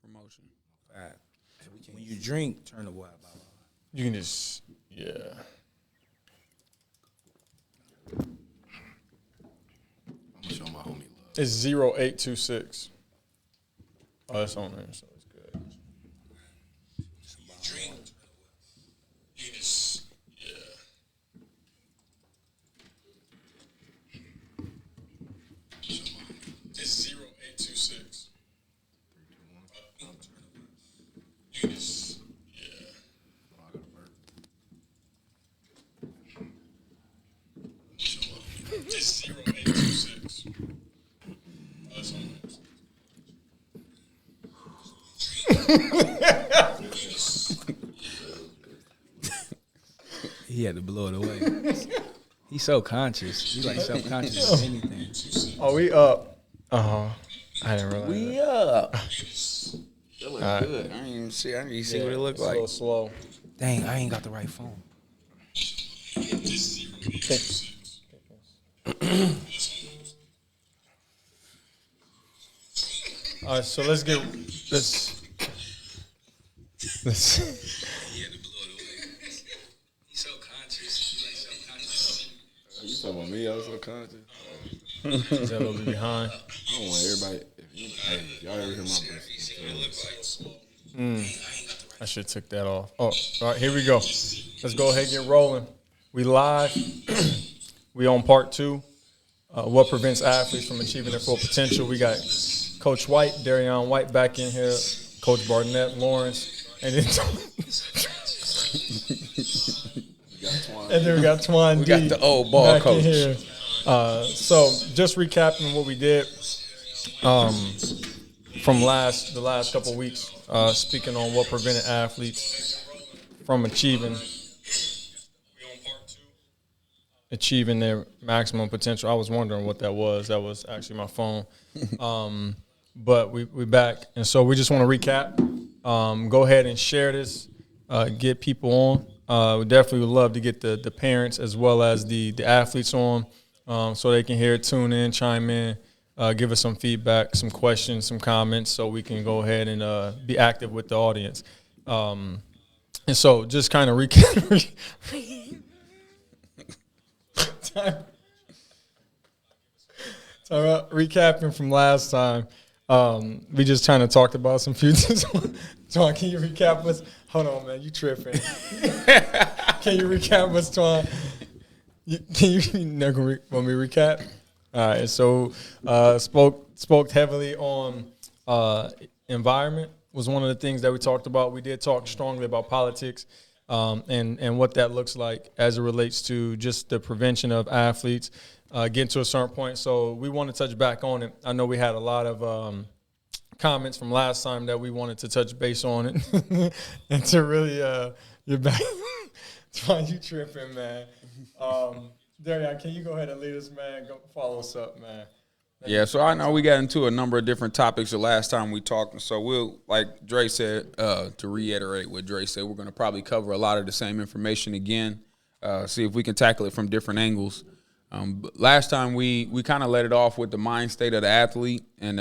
promotion. When you drink, turn the wild out. You can just, yeah. I'm gonna show my homie love. It's 0826. Oh, that's on there, so it's good. Drink. You just, yeah. It's 0826. You just, yeah. It's 0826. Oh, that's on there. He had to blow it away. He's so conscious. He's like self-conscious of anything. Oh, we up. I didn't realize We that. up. That look All right. good. I didn't even see what it looked It's a like. little slow. Dang, I ain't got the right phone. All right, so let's. He had to blow it away. He's so conscious. He's like self-conscious. You talking about me? I was so conscious. Is that a little bit behind? I don't want everybody. Hey, y'all ever hear my You voice? see what it looked like? I should have took that off. Oh, all right, here we go. Let's go ahead and get rolling. We live. We on part 2. What prevents athletes from achieving their full potential? We got Coach White, Darrion White back in here, Coach Barnett, Lawrence, and then we got Twan. We got the old ball back coach. in here. So just recapping what we did from the last couple of weeks, speaking on what prevented athletes from achieving their maximum potential. I was wondering what that was. That was actually my phone. But we back. And so we just want to recap. Go ahead and share this. Get people on. We definitely would love to get the parents as well as the athletes on so they can hear, tune in, chime in, give us some feedback, some questions, some comments so we can go ahead and be active with the audience. And so just kind of recap. Recapping from last time, we just kind of talked about some futures. Twan, can you recap what's? Hold on, man, you tripping? Can you recap what's, Twan? Can you want me to recap? All right, so spoke heavily on environment was one of the things that we talked about. We did talk strongly about politics and what that looks like as it relates to just the prevention of athletes getting to a certain point. So we want to touch back on it. I know we had a lot of comments from last time that we wanted to touch base on it and to really you're back. Twan, you tripping, man. Darrion, can you go ahead and lead us, man? Go follow us up, man. Yeah, so I know we got into a number of different topics the last time we talked. So we'll, like Dre said, to reiterate what Dre said, we're going to probably cover a lot of the same information again, see if we can tackle it from different angles. But last time we kind of let it off with the mind state of the athlete and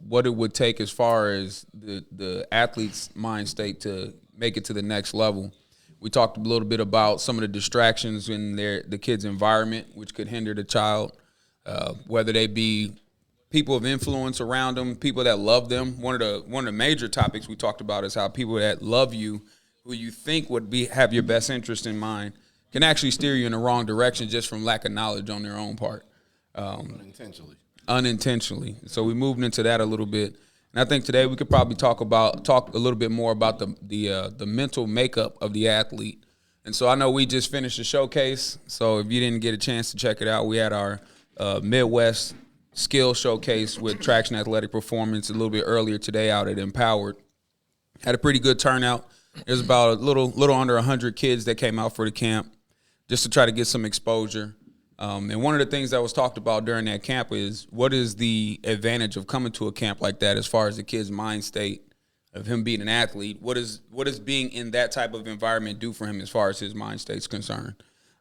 what it would take as far as the athlete's mind state to make it to the next level. We talked a little bit about some of the distractions in the kid's environment, which could hinder the child, whether they be people of influence around them, people that love them. One of the major topics we talked about is how people that love you, who you think would have your best interest in mind, can actually steer you in the wrong direction just from lack of knowledge on their own part. Unintentionally. So we moved into that a little bit. And I think today we could probably talk a little bit more about the mental makeup of the athlete. And so I know we just finished the showcase. So if you didn't get a chance to check it out, we had our Midwest skill showcase with Traction Athletic Performance a little bit earlier today out at Empowered. Had a pretty good turnout. There's about a little under 100 kids that came out for the camp just to try to get some exposure. And one of the things that was talked about during that camp is what is the advantage of coming to a camp like that as far as the kid's mind state of him being an athlete? What is being in that type of environment do for him as far as his mind state's concerned?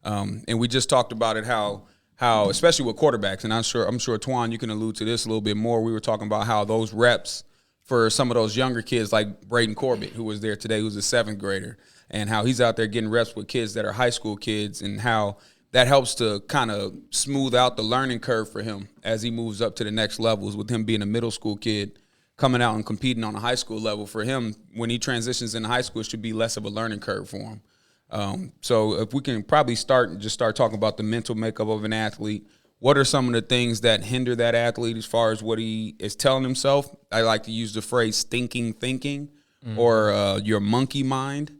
And we just talked about it how especially with quarterbacks, and I'm sure Twan, you can allude to this a little bit more. We were talking about how those reps for some of those younger kids like Braden Corbett, who was there today, who's a 7th grader, and how he's out there getting reps with kids that are high school kids, and how that helps to kind of smooth out the learning curve for him as he moves up to the next levels, with him being a middle school kid coming out and competing on a high school level. For him, when he transitions into high school, it should be less of a learning curve for him. So if we can probably start talking about the mental makeup of an athlete. What are some of the things that hinder that athlete as far as what he is telling himself? I like to use the phrase stinking thinking or your monkey mind.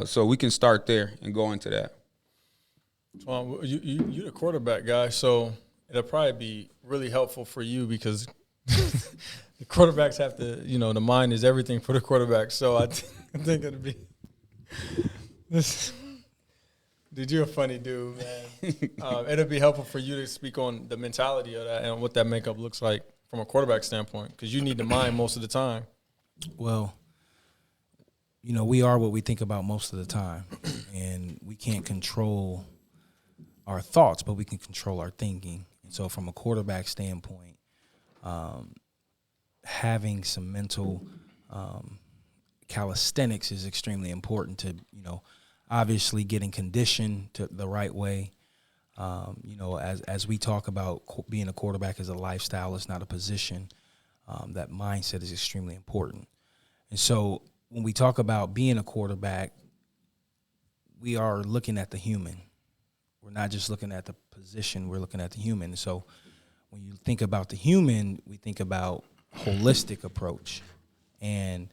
So we can start there and go into that. You're the quarterback guy, so it'll probably be really helpful for you because the quarterbacks have to, the mind is everything for the quarterback. So I think it'll be this. Dude, you're a funny dude, man. It'll be helpful for you to speak on the mentality of that and what that makeup looks like from a quarterback standpoint, because you need the mind most of the time. Well, we are what we think about most of the time, and we can't control our thoughts, but we can control our thinking. And so from a quarterback standpoint, having some mental calisthenics is extremely important to, obviously getting conditioned to the right way. As we talk about being a quarterback as a lifestyle, it's not a position. That mindset is extremely important. And so when we talk about being a quarterback, we are looking at the human. We're not just looking at the position, we're looking at the human. And so when you think about the human, we think about holistic approach. And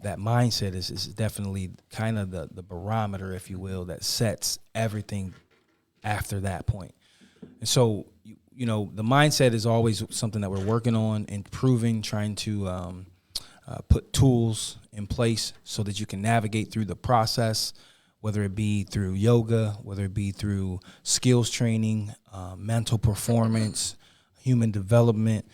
that mindset is definitely kind of the barometer, if you will, that sets everything after that point. And so, the mindset is always something that we're working on, improving, trying to put tools in place so that you can navigate through the process, whether it be through yoga, whether it be through skills training, mental performance, human development,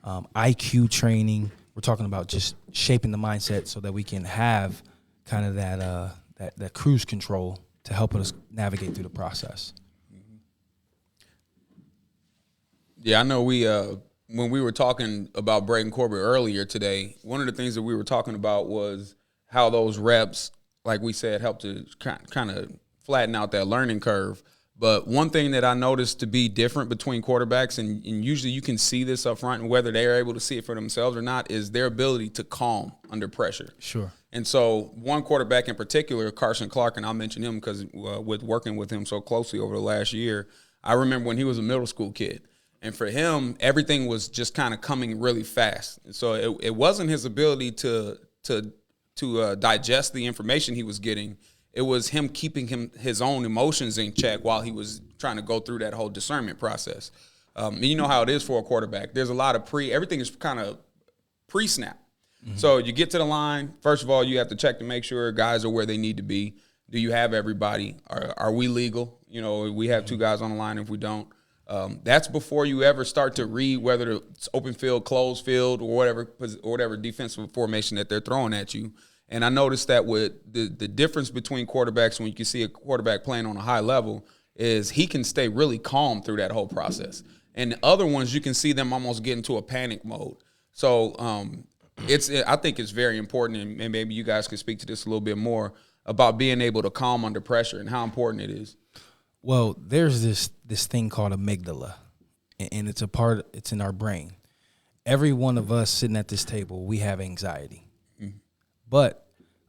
IQ training. We're talking about just shaping the mindset so that we can have kind of that cruise control to help us navigate through the process. Yeah, I know when we were talking about Braden Corbett earlier today, one of the things that we were talking about was how those reps, like we said, help to kind of flatten out that learning curve. But one thing that I noticed to be different between quarterbacks, and usually you can see this up front, and whether they're able to see it for themselves or not, is their ability to calm under pressure. Sure. And so one quarterback in particular, Carson Clark, and I'll mention him because with working with him so closely over the last year, I remember when he was a middle school kid. And for him, everything was just kind of coming really fast. And so it wasn't his ability to digest the information he was getting. It was him keeping his own emotions in check while he was trying to go through that whole discernment process. And you know how it is for a quarterback. There's a lot of everything is kind of pre-snap. Mm-hmm. So you get to the line. First of all, you have to check to make sure guys are where they need to be. Do you have everybody? Are we legal? We have 2 guys on the line if we don't. That's before you ever start to read whether it's open field, closed field, or whatever defensive formation that they're throwing at you. And I noticed that with the difference between quarterbacks when you can see a quarterback playing on a high level is he can stay really calm through that whole process. And the other ones, you can see them almost get into a panic mode. So I think it's very important, and maybe you guys could speak to this a little bit more about being able to calm under pressure and how important it is. Well, there's this thing called amygdala, and it's in our brain. Every one of us sitting at this table, we have anxiety. Mm-hmm. But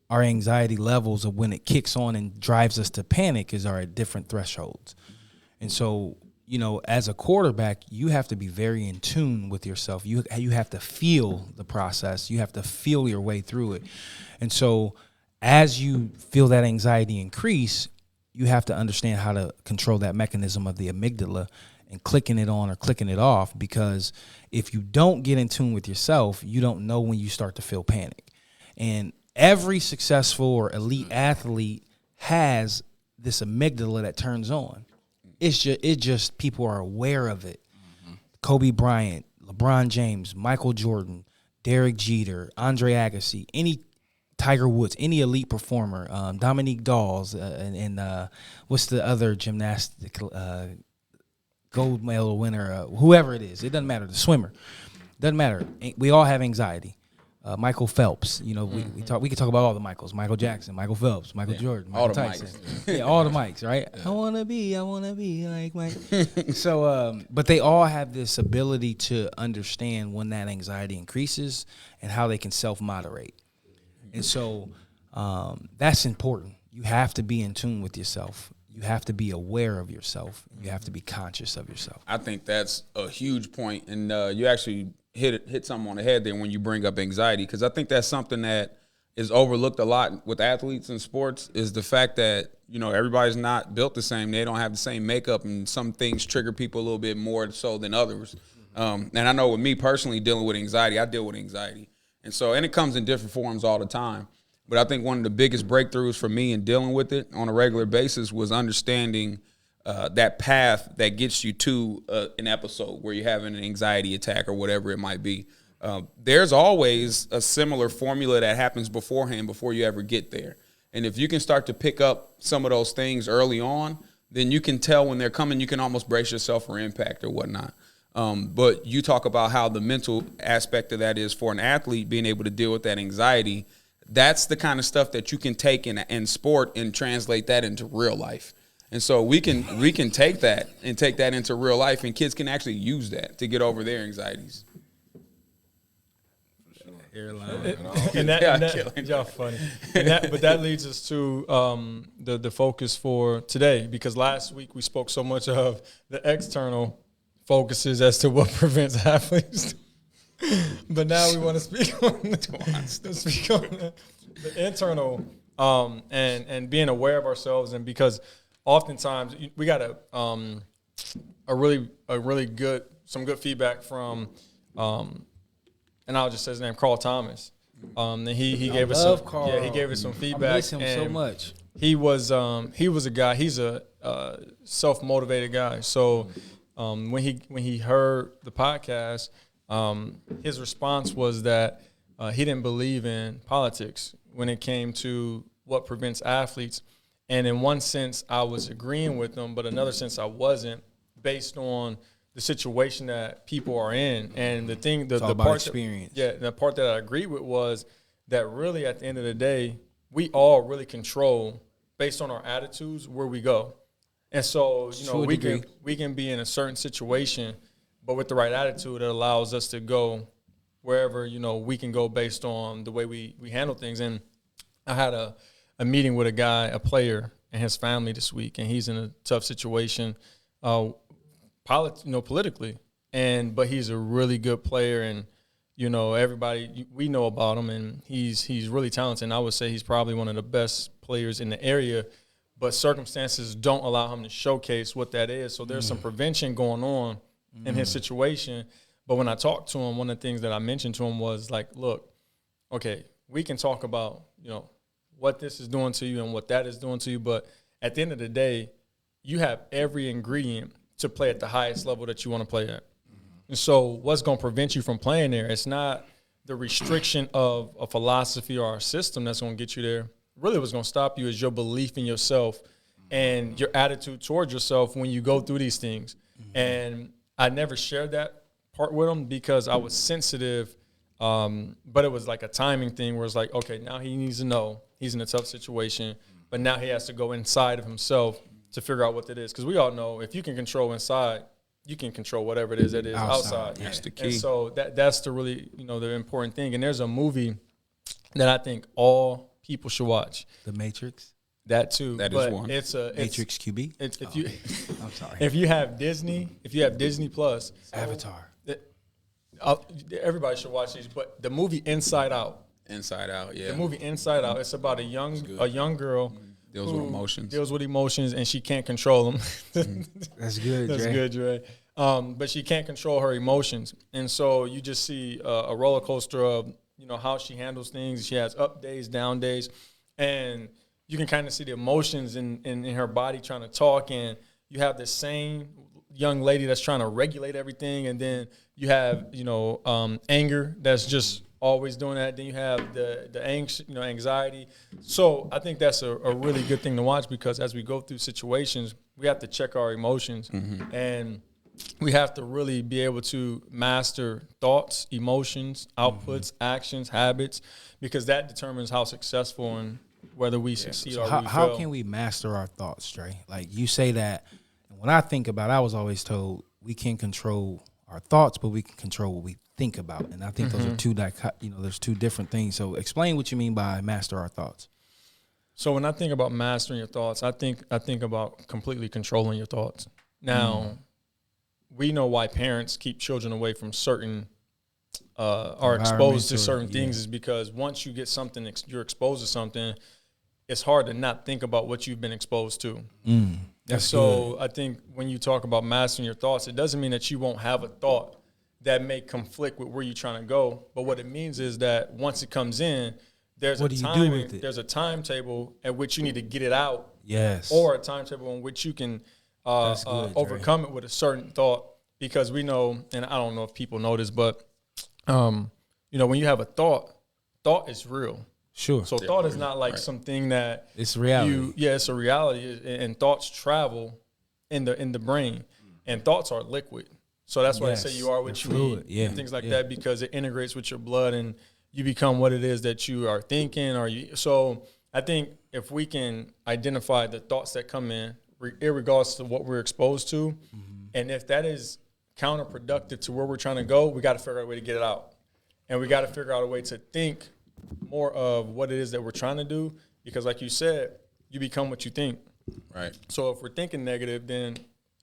our anxiety levels of when it kicks on and drives us to panic are at different thresholds. And so, as a quarterback, you have to be very in tune with yourself. You have to feel the process. You have to feel your way through it. And so as you feel that anxiety increase, you have to understand how to control that mechanism of the amygdala and clicking it on or clicking it off, because if you don't get in tune with yourself, you don't know when you start to feel panic. And every successful or elite athlete has this amygdala that turns on. It just people are aware of it. Mm-hmm. Kobe Bryant, LeBron James, Michael Jordan, Derek Jeter, Andre Agassi, any Tiger Woods, any elite performer, Dominique Dawes, and what's the other gymnastic gold medal winner, whoever it is. It doesn't matter. The swimmer. Doesn't matter. We all have anxiety. Michael Phelps. You know, we could talk about all the Michaels: Michael Jackson, Michael Phelps, Michael Jordan, Michael all the Tyson. Mikes. Yeah, all the Mikes, right? I wanna be like Mike. So, but they all have this ability to understand when that anxiety increases and how they can self-moderate. And so that's important. You have to be in tune with yourself. You have to be aware of yourself. You have to be conscious of yourself. I think that's a huge point, and you actually hit something on the head there when you bring up anxiety, because I think that's something that is overlooked a lot with athletes in sports, is the fact that, you know, everybody's not built the same. They don't have the same makeup, and some things trigger people a little bit more so than others. And I know with me personally dealing with anxiety, I deal with anxiety. And it comes in different forms all the time. But I think one of the biggest breakthroughs for me in dealing with it on a regular basis was understanding that path that gets you to an episode where you're having an anxiety attack or whatever it might be. There's always a similar formula that happens beforehand before you ever get there. And if you can start to pick up some of those things early on, then you can tell when they're coming. You can almost brace yourself for impact or whatnot. But you talk about how the mental aspect of that is for an athlete being able to deal with that anxiety. That's the kind of stuff that you can take in sport and translate that into real life. And so we can take that and take that into real life, and kids can actually use that to get over their anxieties. Y'all funny. But that leads us to the focus for today, because last week we spoke so much of the external focuses as to what prevents athletes. But now we want to speak on the internal and being aware of ourselves, and because oftentimes we got some good feedback from and I'll just say his name, Carl Thomas. And he gave us some feedback. I miss him so much. He was a guy. He's a self-motivated guy. So when he heard the podcast, his response was that he didn't believe in politics when it came to what prevents athletes. And in one sense, I was agreeing with him, but another sense I wasn't, based on the situation that people are in. And the part experience. The part that I agreed with was that really at the end of the day, we all really control, based on our attitudes, where we go. And so, we can be in a certain situation, but with the right attitude, it allows us to go wherever, we can go based on the way we handle things. And I had a meeting with a player and his family this week, and he's in a tough situation, politically. But he's a really good player, and everybody, we know about him, and he's really talented. And I would say he's probably one of the best players in the area, but circumstances don't allow him to showcase what that is. So there's some prevention going on in his situation. But when I talked to him, one of the things that I mentioned to him was like, look, okay, we can talk about, what this is doing to you and what that is doing to you. But at the end of the day, you have every ingredient to play at the highest level that you want to play at. And so what's going to prevent you from playing there? It's not the restriction of a philosophy or a system that's going to get you there. Really what's going to stop you is your belief in yourself and your attitude towards yourself when you go through these things. And I never shared that part with him because I was sensitive, but it was like a timing thing where it's like, okay, now he needs to know he's in a tough situation, but now he has to go inside of himself to figure out what it is. Because we all know if you can control inside, you can control whatever it is that is outside. That's the key. And so that's the really, the important thing. And there's a movie that I think all people should watch. The Matrix. That too. That is one. It's Matrix QB. I'm sorry. If you have Disney Plus, Avatar. Everybody should watch these. But the movie Inside Out. Inside Out, yeah. The movie Inside Out. It's about a young girl deals with emotions, and she can't control them. That's good. That's Dre. good, Dre. But she can't control her emotions, and so you just see a roller coaster of how she handles things. She has up days, down days, and you can kind of see the emotions in her body trying to talk. And you have the same young lady that's trying to regulate everything, and then you have anger that's just always doing that. Then you have the anxiety. So I think that's a really good thing to watch, because as we go through situations, we have to check our emotions. And we have to really be able to master thoughts, emotions, outputs, actions, habits, because that determines how successful and whether we succeed So or how, we how fail. can we master our thoughts, Dre? Like you say that, and when I think about it, I was always told we can't control our thoughts, but we can control what we think about. And I think those are there's two different things. So explain what you mean by master our thoughts. So when I think about mastering your thoughts, I think about completely controlling your thoughts. Now, we know why parents keep children away from certain are exposed to certain things is because once you get something, you're exposed to something, it's hard to not think about what you've been exposed to. That's so good. I think when you talk about mastering your thoughts, it doesn't mean that you won't have a thought that may conflict with where you're trying to go. But what it means is that once it comes in, there's What a do you time, do with it? there's a timetable at which you need to get it out. Yes. Or a timetable in which you can good, overcome it with a certain thought. Because we know, and I don't know if people know this, but when you have a thought is real. Sure. So thought is not like something that It's reality. it's a reality, and thoughts travel in the brain, and thoughts are liquid. So that's why they say you are what you fluid. eat, and things like that, because it integrates with your blood and you become what it is that you are thinking. So I think if we can identify the thoughts that come in, irregardless of what we're exposed to, and if that is counterproductive to where we're trying to go, we got to figure out a way to get it out, and we got to figure out a way to think more of what it is that we're trying to do, because like you said, you become what you think. Right. So if we're thinking negative, then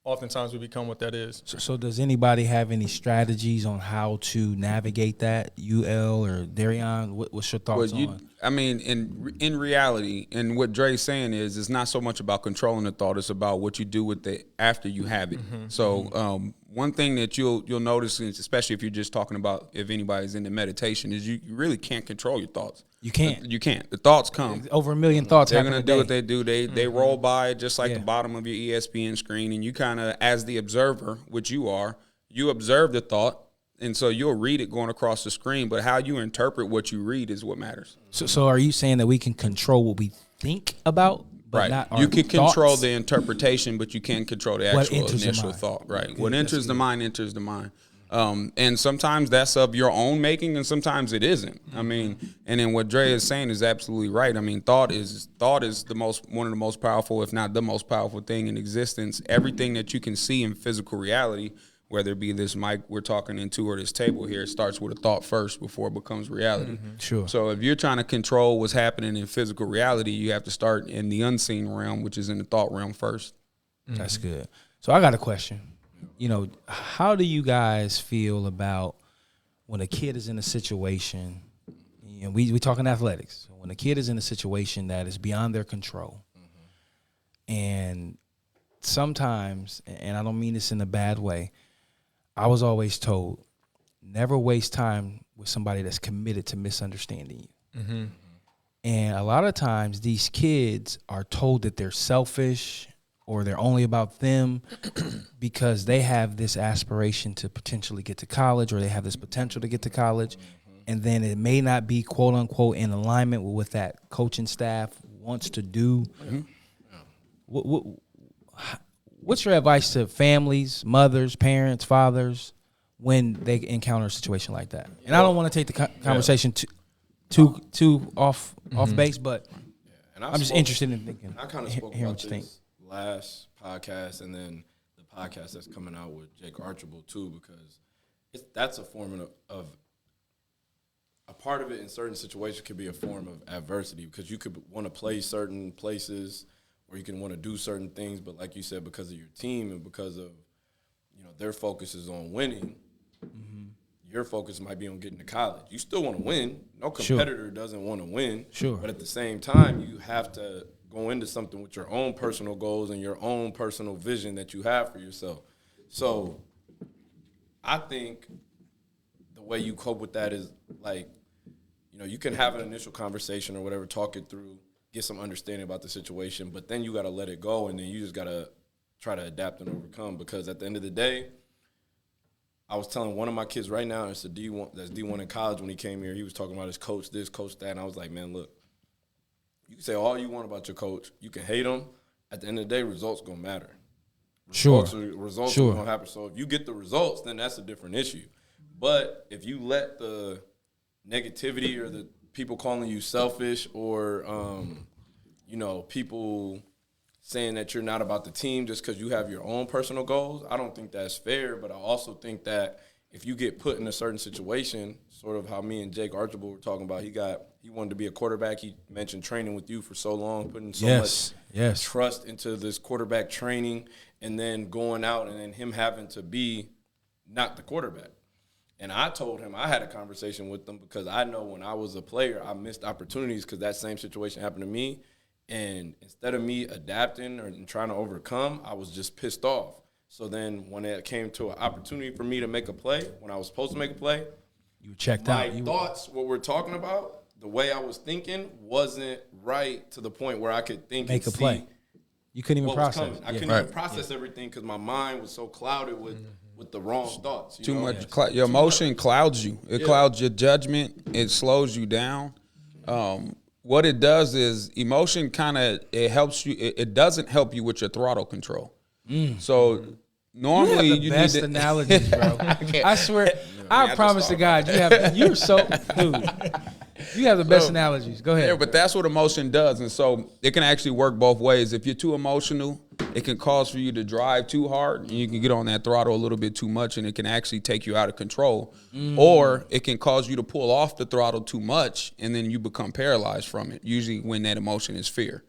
oftentimes we become what that is. So does anybody have any strategies on how to navigate that? UL or Darrion, what's your thoughts on? I mean, in reality, and what Dre's saying is, it's not so much about controlling the thought; it's about what you do with it after you have it. So, one thing that you'll notice, especially if you're just talking about if anybody's into meditation, is you really can't control your thoughts. You can't. You can't. The thoughts come. Over 1 million thoughts. They're going to do what they do. They roll by just like the bottom of your ESPN screen, and you kind of, as the observer, which you are, you observe the thought. And so you'll read it going across the screen, but how you interpret what you read is what matters. So are you saying that we can control what we think about, but not our You can control thoughts? the interpretation, but you can't control the What actual enters the initial mind. thought. Right. Good, What enters that's the good. mind enters the mind. And sometimes that's of your own making, and sometimes it isn't. I mean, and then what Dre is saying is absolutely right. I mean, thought is one of the most powerful, if not the most powerful thing in existence. Everything that you can see in physical reality, whether it be this mic we're talking into or this table here, it starts with a thought first before it becomes reality. Sure. So if you're trying to control what's happening in physical reality, you have to start in the unseen realm, which is in the thought realm first. That's good. So I got a question. How do you guys feel about when a kid is in a situation, and we talking athletics, when a kid is in a situation that is beyond their control, and sometimes, and I don't mean this in a bad way, I was always told, never waste time with somebody that's committed to misunderstanding you. And a lot of times these kids are told that they're selfish or they're only about them because they have this aspiration to potentially get to college, or they have this potential to get to college. And then it may not be, quote unquote, in alignment with what that coaching staff wants to do. What's your advice to families, mothers, parents, fathers, when they encounter a situation like that? And I don't want to take the conversation too off base, but And I'm just interested in thinking. I kind of spoke hearing about what you think. this last podcast, and then the podcast that's coming out with Jake Archibald too, because that's a form of a part of it in certain situations could be a form of adversity, because you could want to play certain places or you can want to do certain things, but like you said, because of your team and because of their focus is on winning, your focus might be on getting to college. You still want to win. No competitor doesn't want to win. Sure. But at the same time, you have to go into something with your own personal goals and your own personal vision that you have for yourself. So I think the way you cope with that is you can have an initial conversation or whatever, talk it through, get some understanding about the situation, but then you got to let it go, and then you just got to try to adapt and overcome, because at the end of the day, I was telling one of my kids right now, it's a D1, that's D1 in college, when he came here, he was talking about his coach this, coach that, and I was like, man, look, you can say all you want about your coach. You can hate him. At the end of the day, results going to matter. Sure. Results Sure. are going to happen. So if you get the results, then that's a different issue. But if you let the negativity or the people calling you selfish or, people saying that you're not about the team just because you have your own personal goals, I don't think that's fair. But I also think that if you get put in a certain situation, sort of how me and Jake Archibald were talking about, he wanted to be a quarterback. He mentioned training with you for so long, putting so much trust into this quarterback training, and then going out and then him having to be not the quarterback. And I told him, I had a conversation with him because I know when I was a player, I missed opportunities because that same situation happened to me. And instead of me adapting and trying to overcome, I was just pissed off. So then when it came to an opportunity for me to make a play, when I was supposed to make a play, You checked out. my thoughts, what we're talking about, the way I was thinking wasn't right to the point where I could think Make and a play. see You couldn't even what was process. coming. I couldn't even process everything because my mind was so clouded with the wrong thoughts. Too much. Your emotion clouds you. It clouds your judgment. It slows you down. What it does is emotion it helps you. It doesn't help you with your throttle control. So normally You have the best analogies, bro. I swear, I promise to God, you're so dude. You have the best analogies. Go ahead. Yeah, but that's what emotion does, and so it can actually work both ways. If you're too emotional, it can cause for you to drive too hard, and you can get on that throttle a little bit too much, and it can actually take you out of control. Or it can cause you to pull off the throttle too much, and then you become paralyzed from it. Usually, when that emotion is fear.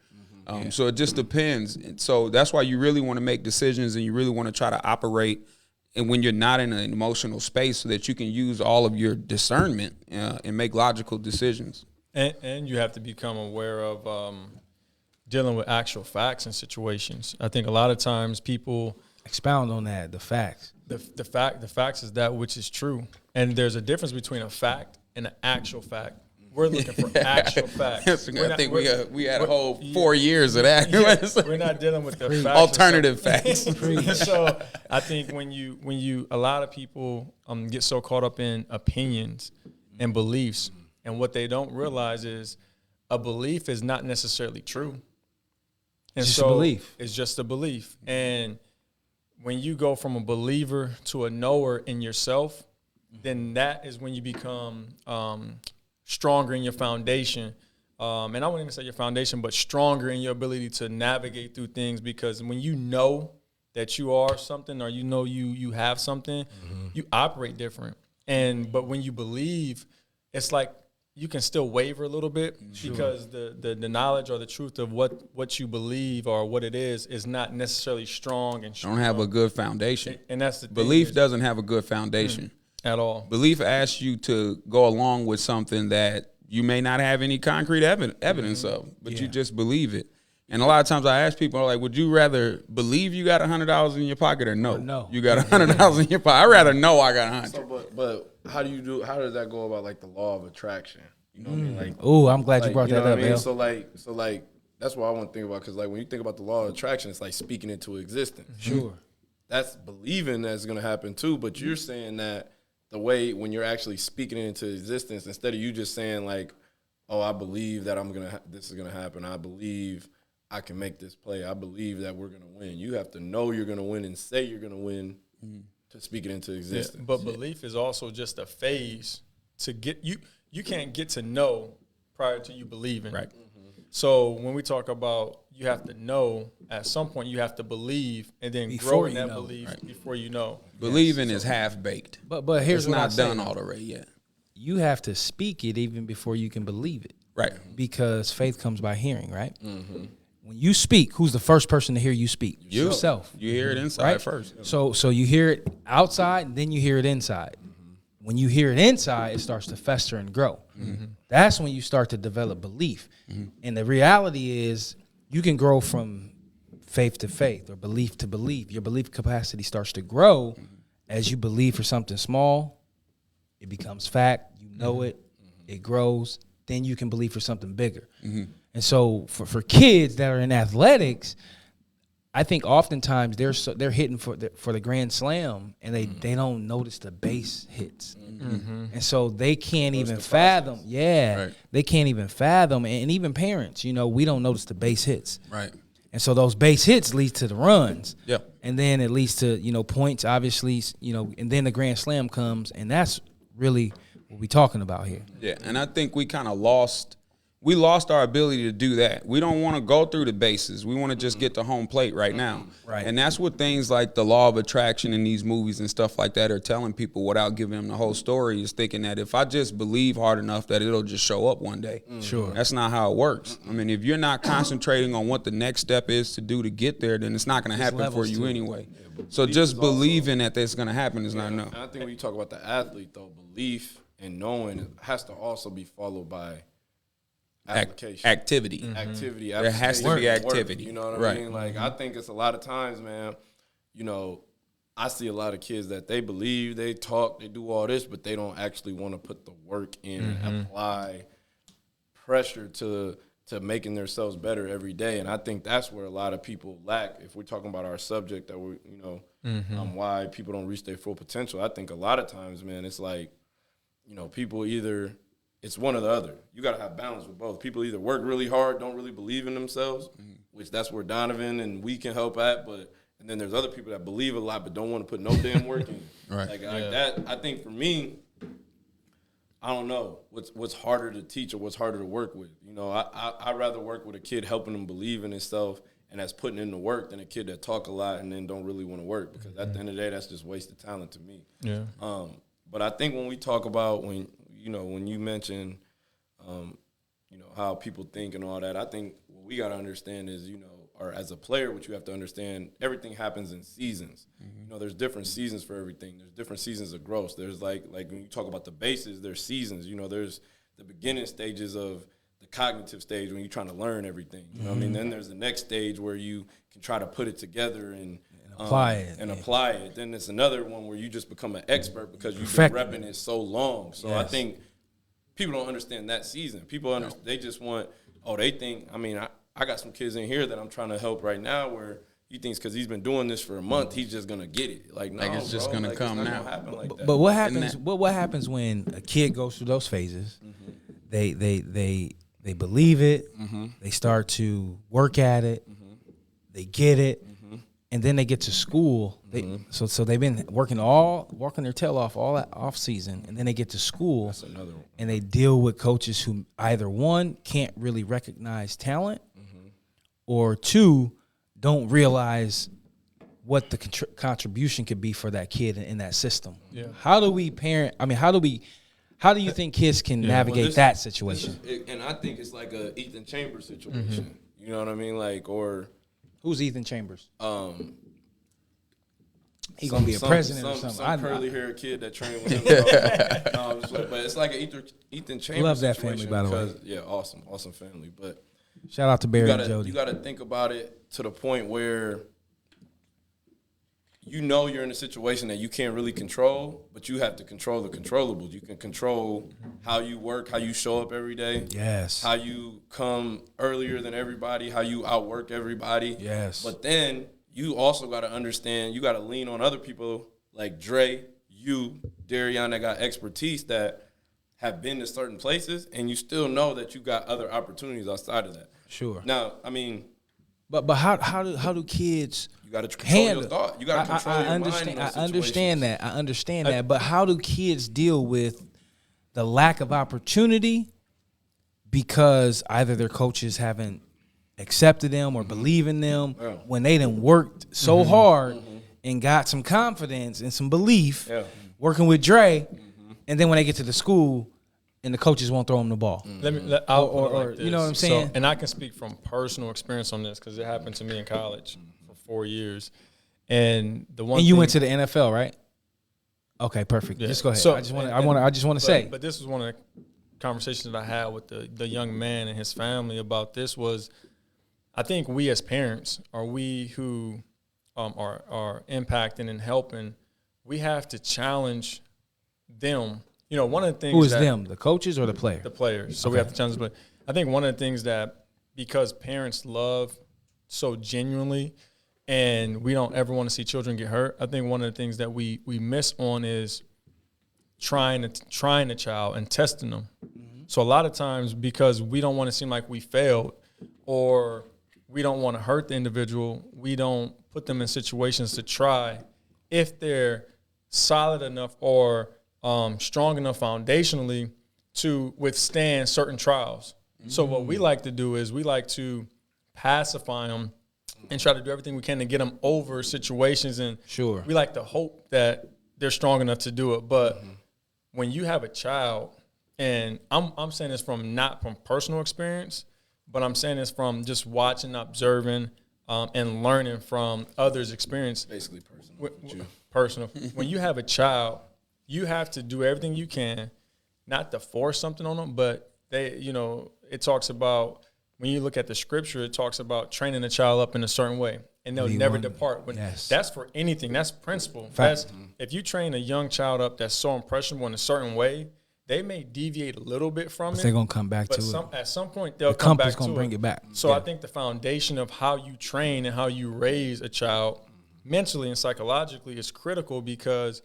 So it just depends. And so that's why you really want to make decisions, and you really want to try to operate and when you're not in an emotional space so that you can use all of your discernment and make logical decisions. And you have to become aware of dealing with actual facts and situations. I think a lot of times people Expound on that, the facts. the facts is that which is true. And there's a difference between a fact and an actual fact. We're looking for actual facts. I think we had a whole 4 years of that. We're not dealing with the facts. Alternative facts. So I think when you a lot of people get so caught up in opinions and beliefs, and what they don't realize is a belief is not necessarily true. And Just so a belief. It's just a belief. And when you go from a believer to a knower in yourself, then that is when you become stronger in your foundation. And I wouldn't even say your foundation, but stronger in your ability to navigate through things, because when you know that you are something, or you know you have something, you operate different. But when you believe, it's like you can still waver a little bit because the knowledge or the truth of what you believe or what it is not necessarily strong and strong. Don't have a good foundation. And that's the Belief doesn't have a good foundation. At all. Belief asks you to go along with something that you may not have any concrete evidence of, but you just believe it. And a lot of times I ask people, like, would you rather believe you got $100 in your pocket or no? You got $100 in your pocket. I'd rather know I got 100. So, but how does that go about like the law of attraction? You know what I mean? Like, Oh, I'm glad you brought that up, Bill. So like that's what I want to think about, because like when you think about the law of attraction, it's like speaking into existence. Sure. That's believing that's going to happen too, but you're saying that the way when you're actually speaking it into existence, instead of you just saying like, oh, I believe that this is gonna happen. I believe I can make this play. I believe that we're gonna win. You have to know you're gonna win and say you're gonna win to speak it into existence. Yeah, but belief is also just a phase to get you. You can't get to know prior to you believing. Right. So when we talk about you have to know, at some point you have to believe and then Before grow in you that know. belief before you know. Believing is half-baked. But here's It's what I not say. done all the way yet. You have to speak it even before you can believe it. Right. Because faith comes by hearing, right? When you speak, who's the first person to hear you speak? Yourself. You hear it inside Right? first. So you hear it outside, and then you hear it inside. When you hear it inside, it starts to fester and grow. That's when you start to develop belief. And the reality is you can grow from faith to faith or belief to belief. Your belief capacity starts to grow as you believe for something small. It becomes fact. You know it. It grows. Then you can believe for something bigger. And so for kids that are in athletics, I think oftentimes they're hitting for the grand slam, and they don't notice the base hits, and so they can't even fathom. Yeah, Right. they can't even fathom, and even parents, we don't notice the base hits. Right. And so those base hits lead to the runs. Yeah. And then it leads to, points, obviously, and then the grand slam comes, and that's really what we're talking about here. Yeah, and I think we kind of lost our ability to do that. We don't want to go through the bases. We want to just get to home plate right now. Right. And that's what things like the law of attraction in these movies and stuff like that are telling people without giving them the whole story, is thinking that if I just believe hard enough that it'll just show up one day. Sure. That's not how it works. I mean, if you're not concentrating on what the next step is to do to get there, then it's not going to happen for you anyway. So just believing that that's going to happen is not enough. And I think when you talk about the athlete, though, belief and knowing has to also be followed by application. Activity. Activity. There has to be application, activity. Work, you know what I Right. mean? Like, I think it's a lot of times, man, I see a lot of kids that they believe, they talk, they do all this, but they don't actually want to put the work in and apply pressure to making themselves better every day. And I think that's where a lot of people lack. If we're talking about our subject that we're, why people don't reach their full potential, I think a lot of times, man, it's like, people either – it's one or the other. You got to have balance with both. People either work really hard, don't really believe in themselves, which that's where Donovan and we can help at. And then there's other people that believe a lot but don't want to put no damn work in. Right. Like that. I think for me, I don't know what's harder to teach or what's harder to work with. I'd rather work with a kid helping him believe in himself and that's putting in the work than a kid that talk a lot and then don't really want to work, because at the end of the day, that's just wasted talent to me. Yeah. But I think when we talk about when you mention, how people think and all that, I think what we got to understand is, or as a player, what you have to understand, everything happens in seasons. There's different seasons for everything. There's different seasons of growth. There's like when you talk about the bases, there's seasons. There's the beginning stages of the cognitive stage when you're trying to learn everything. You know what I mean? Then there's the next stage where you can try to put it together and apply it. Then there's another one where you just become an expert because you've been repping it so long. So I think people don't understand that season. People they just want, they think, I got some kids in here that I'm trying to help right now where he thinks because he's been doing this for a month, he's just going to get it. Like, no, it's just going to come it's not now. gonna happen like that. But what happens? What happens when a kid goes through those phases? They believe it. They start to work at it. They get it. And then they get to school. So they've been working their tail off all that off season, and then they get to school. That's another one. And they deal with coaches who either one can't really recognize talent, or two don't realize what the contribution could be for that kid in that system. Yeah. How do we parent? How do you think kids can navigate that situation? And I think it's like a Ethan Chambers situation. You know what I mean? Like, or who's Ethan Chambers? He's gonna be a president or something. Some curly haired kid that trained with him. But it's like an Ethan Chambers. Love that family, by the way. Yeah, awesome family. But shout out to Barry and Jody. You got to think about it to the point where you're in a situation that you can't really control, but you have to control the controllables. You can control how you work, how you show up every day. Yes. How you come earlier than everybody, how you outwork everybody. Yes. But then you also got to understand, you got to lean on other people like Dre, Darrion, that got expertise that have been to certain places, and you still know that you got other opportunities outside of that. Sure. Now, but how do kids? You got to control your thought. You got to control your understand, mind. I understand that. But how do kids deal with the lack of opportunity because either their coaches haven't accepted them or believe in them when they done worked so hard and got some confidence and some belief working with Dre, and then when they get to the school and the coaches won't throw them the ball. Or you know what I'm saying? So, and I can speak from personal experience on this because it happened to me in college for 4 years. And you went to the NFL, right? Okay, perfect. Yeah. Just go ahead. So, I just want to say. But this was one of the conversations that I had with the young man and his family about this was, I think we as parents, or we who are impacting and helping, we have to challenge them. One of the things. Who is them? The coaches or the players? The players. So we have to challenge the players. I think one of the things that, because parents love so genuinely and we don't ever want to see children get hurt, I think one of the things that we miss on is trying a child and testing them. So a lot of times, because we don't want to seem like we failed, or we don't want to hurt the individual. We don't put them in situations to try if they're solid enough or strong enough foundationally to withstand certain trials. So what we like to do is we like to pacify them and try to do everything we can to get them over situations. And Sure. we like to hope that they're strong enough to do it. But when you have a child, and I'm saying this not from personal experience, but I'm saying this from just watching, observing, and learning from others' experience. Basically personal. Personal. When you have a child, you have to do everything you can, not to force something on them, but it talks about, when you look at the scripture, it talks about training a child up in a certain way, and they'll never depart. Yes. That's for anything. That's principle. Fact. If you train a young child up that's so impressionable in a certain way, they may deviate a little bit from it. They're going to come back to it. At some point, they'll The come back compass to going to bring it back. So I think the foundation of how you train and how you raise a child mentally and psychologically is critical, because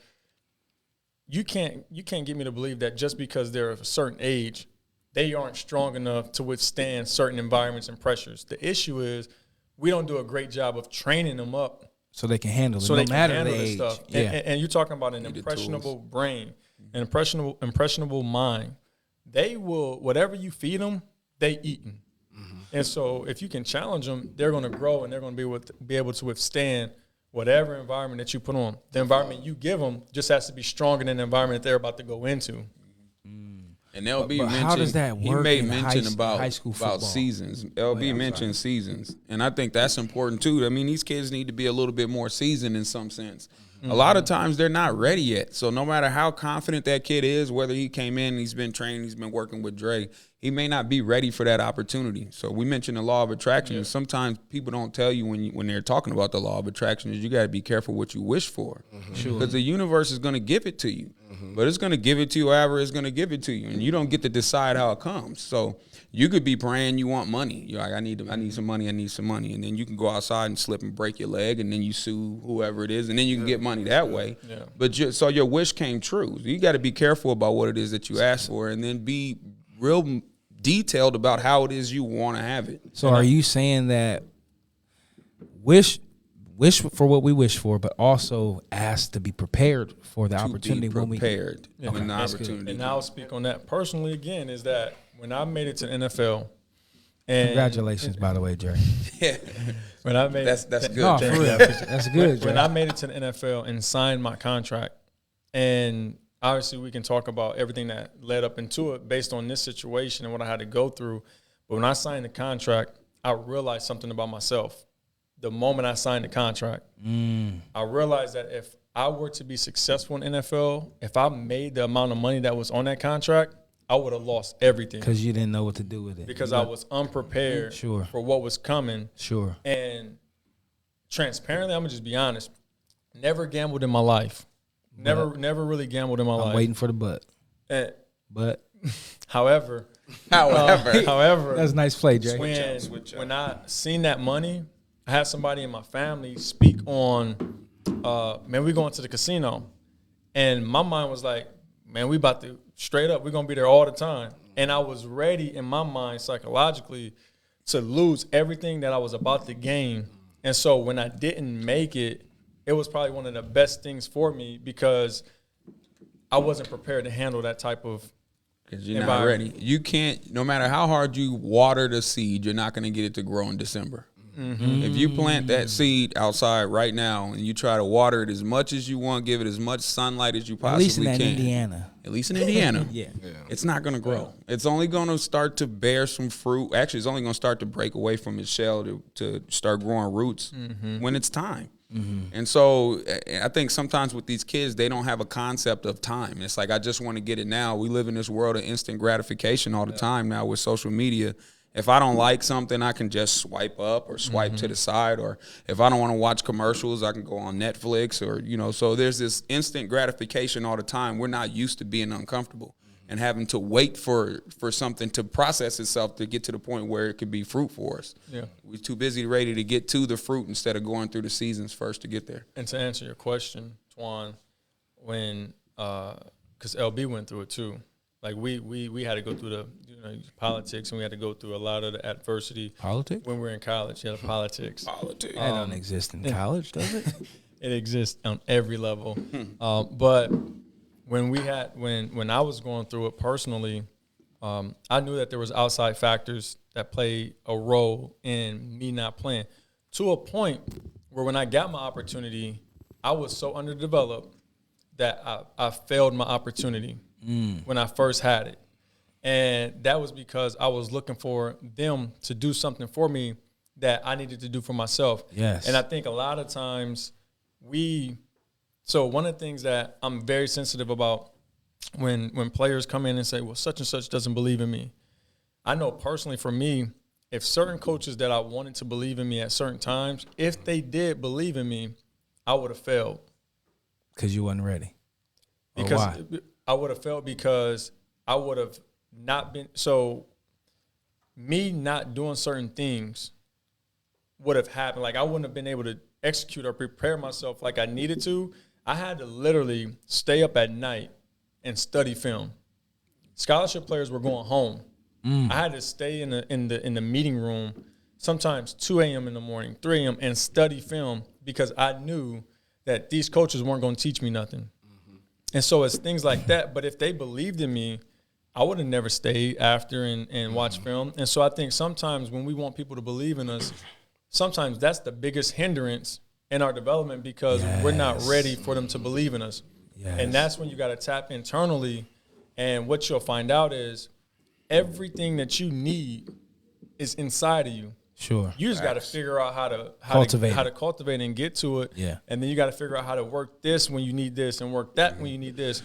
you can't get me to believe that just because they're of a certain age, they aren't strong enough to withstand certain environments and pressures. The issue is we don't do a great job of training them up so they can handle it, so no they can matter handle the this age. stuff. Yeah. And you're talking about an Need the impressionable tools. brain, an impressionable mind. They will, whatever you feed them, they eating. And so if you can challenge them, they're going to grow, and they're going to be able to withstand whatever environment that you put on. The environment you give them just has to be stronger than the environment that they're about to go into. And LB But mentioned, how does that he work made in mention high school about football? seasons. LB mentioned seasons, and I think that's important too. I mean, these kids need to be a little bit more seasoned in some sense. A lot of times they're not ready yet. So no matter how confident that kid is, whether he came in, he's been trained, he's been working with Dre, he may not be ready for that opportunity. So we mentioned the law of attraction. And sometimes people don't tell you when they're talking about the law of attraction is you got to be careful what you wish for. Sure. Because the universe is going to give it to you. But it's going to give it to you however it's going to give it to you. And you don't get to decide how it comes. So you could be praying you want money. You're like, I need some money. And then you can go outside and slip and break your leg, and then you sue whoever it is, and then you can get money that way. Yeah. But so your wish came true. So you got to be careful about what it is that you ask for, and then be real detailed about how it is you want to have it. So are you saying that wish for what we wish for, but also ask to be prepared for the opportunity To when be prepared Yeah. when the That's good. opportunity And I'll speak on that personally again, is that when I made it to the NFL, and Congratulations, by the way, Jerry. Yeah. when I made That's good. No, Jerry. for real. That's good, when Jerry. I made it to the NFL and signed my contract, and obviously we can talk about everything that led up into it based on this situation and what I had to go through. But when I signed the contract, I realized something about myself. The moment I signed the contract, I realized that if I were to be successful in NFL, if I made the amount of money that was on that contract, I would have lost everything Because you didn't know what to do with it. because I was unprepared Sure. for what was coming. Sure. And transparently, I'm gonna just be honest. Never gambled in my life. Never really gambled in my I'm life. waiting for the but. And, But however, However, that's a nice play, Jerry. when I seen that money, I had somebody in my family speak on, man, we going to the casino, and my mind was like, man, we about to straight up, we're gonna be there all the time. And I was ready in my mind psychologically to lose everything that I was about to gain. And so when I didn't make it, it was probably one of the best things for me because I wasn't prepared to handle that type of because you're not ready. You can't, no matter how hard you water the seed, you're not going to get it to grow in December. If you plant that seed outside right now and you try to water it as much as you want, give it as much sunlight as you At possibly least in that can. Indiana. At least in Indiana. Yeah. It's not going to grow. It's only going to start to bear some fruit. Actually, it's only going to start to break away from its shell to start growing roots when it's time. And so I think sometimes with these kids, they don't have a concept of time. It's like, I just want to get it now. We live in this world of instant gratification all the time now with social media. If I don't like something, I can just swipe up or swipe to the side. Or if I don't want to watch commercials, I can go on Netflix or, so there's this instant gratification all the time. We're not used to being uncomfortable and having to wait for something to process itself to get to the point where it could be fruit for us. Yeah. We're too busy ready to get to the fruit instead of going through the seasons first to get there. And to answer your question, Twan, when because LB went through it too, Like we had to go through the politics, and we had to go through a lot of the adversity. Politics? When we were in college, yeah, the politics. Politics. That don't exist in college, does it? It exists on every level. But when I was going through it personally, I knew that there was outside factors that played a role in me not playing, to a point where when I got my opportunity, I was so underdeveloped that I failed my opportunity when I first had it. And that was because I was looking for them to do something for me that I needed to do for myself. Yes. And I think a lot of times so one of the things that I'm very sensitive about when players come in and say, well, such and such doesn't believe in me. I know personally for me, if certain coaches that I wanted to believe in me at certain times, if they did believe in me, I would have failed. Because you wasn't ready. Because why? I would have failed because I would have not been – so me not doing certain things would have happened. Like I wouldn't have been able to execute or prepare myself like I needed to. I had to literally stay up at night and study film. Scholarship players were going home. I had to stay in the meeting room, sometimes 2 a.m. in the morning, 3 a.m. and study film because I knew that these coaches weren't going to teach me nothing. And so it's things like that. But if they believed in me, I would have never stayed after and watched film. And so I think sometimes when we want people to believe in us, sometimes that's the biggest hindrance in our development because we're not ready for them to believe in us. Yes. And that's when you got to tap internally. And what you'll find out is everything that you need is inside of you. Sure. You just got to figure out how to cultivate and get to it. Yeah. And then you got to figure out how to work this when you need this and work that when you need this.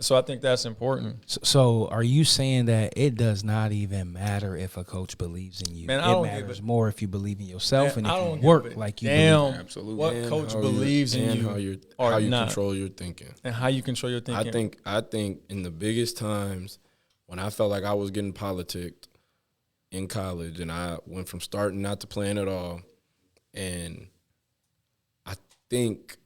So I think that's important. So are you saying that it does not even matter if a coach believes in you? Man, I it don't matters give a- more if you believe in yourself Man, and I if don't you work give a like you damn believe. Absolutely. what And coach how believes in and you how you not. control your thinking. And how you control your thinking. I think in the biggest times when I felt like I was getting politicked in college and I went from starting not to playing at all, and I think,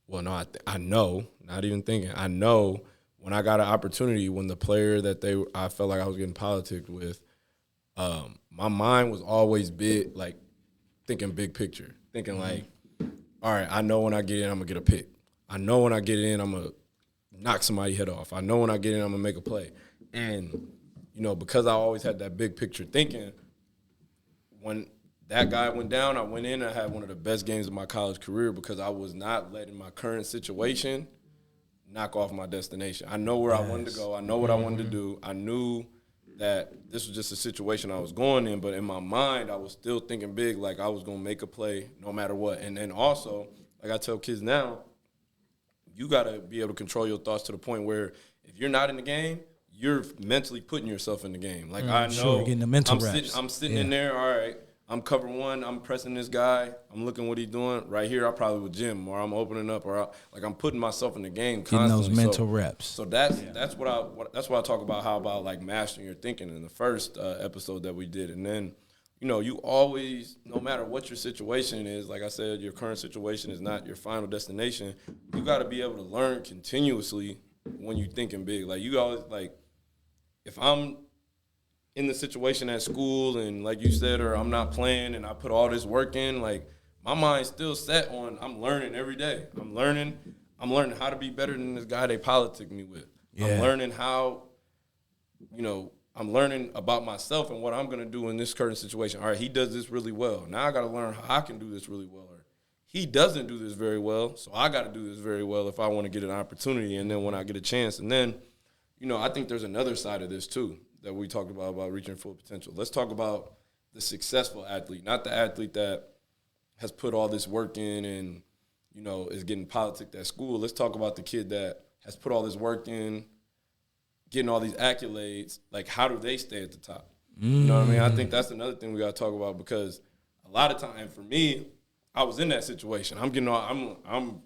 well, no, I know, not even thinking, I know when I got an opportunity, when the player that I felt like I was getting politicked with, my mind was always big, like thinking big picture, thinking like, all right, I know when I get in, I'm gonna get a pick. I know when I get in, I'm gonna knock somebody's head off. I know when I get in, I'm gonna make a play. And, because I always had that big picture thinking, when that guy went down, I went in and I had one of the best games of my college career because I was not letting my current situation knock off my destination. I know where I wanted to go. I know what I wanted to do. I knew that this was just a situation I was going in, but in my mind, I was still thinking big, like I was going to make a play no matter what. And then also, like I tell kids now, you got to be able to control your thoughts to the point where if you're not in the game, you're mentally putting yourself in the game. Like I know, sure, getting the mental reps. I'm sitting in there, all right, I'm cover one, I'm pressing this guy, I'm looking what he's doing. Right here, I probably with Jim, or I'm opening up, or I'm putting myself in the game constantly. Getting those mental reps. So that's what I talk about, how about like mastering your thinking in the first episode that we did. And then, you always, no matter what your situation is, like I said, your current situation is not your final destination. You got to be able to learn continuously when you're thinking big. Like you always, like, if I'm in the situation at school and like you said, or I'm not playing and I put all this work in, like my mind's still set on I'm learning every day. I'm learning how to be better than this guy they politic me with. Yeah. I'm learning how, I'm learning about myself and what I'm going to do in this current situation. All right, he does this really well. Now I got to learn how I can do this really well. Or he doesn't do this very well, so I got to do this very well if I want to get an opportunity. And then when I get a chance, and then, I think there's another side of this too that we talked about reaching full potential. Let's talk about the successful athlete, not the athlete that has put all this work in and, is getting politicked at school. Let's talk about the kid that has put all this work in, getting all these accolades. Like, how do they stay at the top? You know what I mean? I think that's another thing we got to talk about because a lot of time, for me, I was in that situation. I'm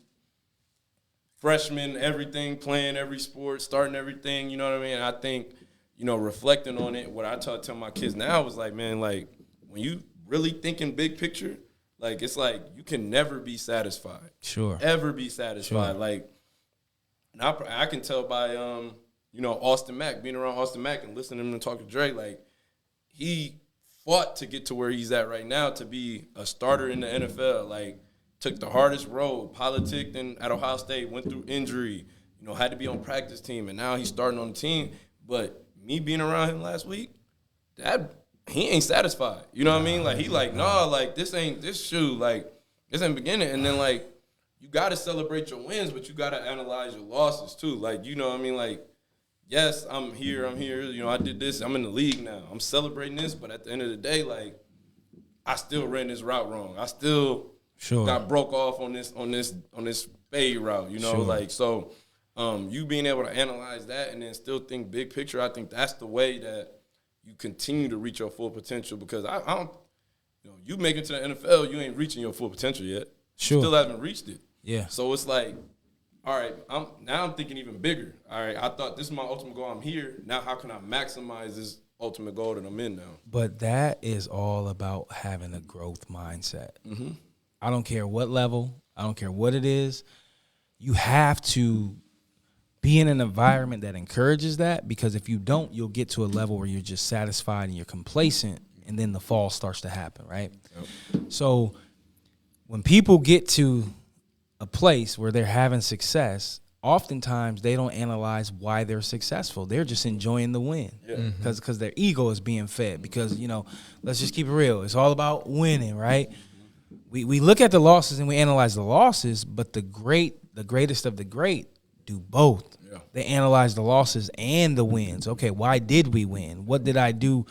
freshman, everything, playing every sport, starting everything, you know what I mean? And I think, reflecting on it, what I tell my kids now is like, man, like, when you really thinking big picture, like, it's like you can never be satisfied. Sure. Ever be satisfied. Sure. Like, and I can tell by Austin Mack, being around Austin Mack and listening to him talk to Dre, like, he fought to get to where he's at right now to be a starter in the NFL. Like, took the hardest road, politicked at Ohio State, went through injury, had to be on practice team, and now he's starting on the team. But me being around him last week, he ain't satisfied. You know what I mean? Like, he like, nah, like, this ain't beginning. And then, like, you got to celebrate your wins, but you got to analyze your losses too. Like, you know what I mean? Like, yes, I'm here. I did this. I'm in the league now. I'm celebrating this, but at the end of the day, like, I still ran this route wrong. I still got broke off on this fade route. Like, so you being able to analyze that and then still think big picture, I think that's the way that you continue to reach your full potential. Because I don't, you make it to the NFL, you ain't reaching your full potential yet. Sure, you still haven't reached it. Yeah. So it's like, all right, I'm thinking even bigger. All right, I thought this is my ultimate goal. I'm here. Now how can I maximize this ultimate goal that I'm in now? But that is all about having a growth mindset. Mm-hmm. I don't care what level. I don't care what it is. You have to be in an environment that encourages that, because if you don't, you'll get to a level where you're just satisfied and you're complacent, and then the fall starts to happen, right? Yep. So when people get to a place where they're having success, oftentimes they don't analyze why they're successful. They're just enjoying the win because their ego is being fed. Because, let's just keep it real. It's all about winning, right? We look at the losses and we analyze the losses, but the greatest of the great do both. Yeah. They analyze the losses and the wins. Okay, why did we win? What did I do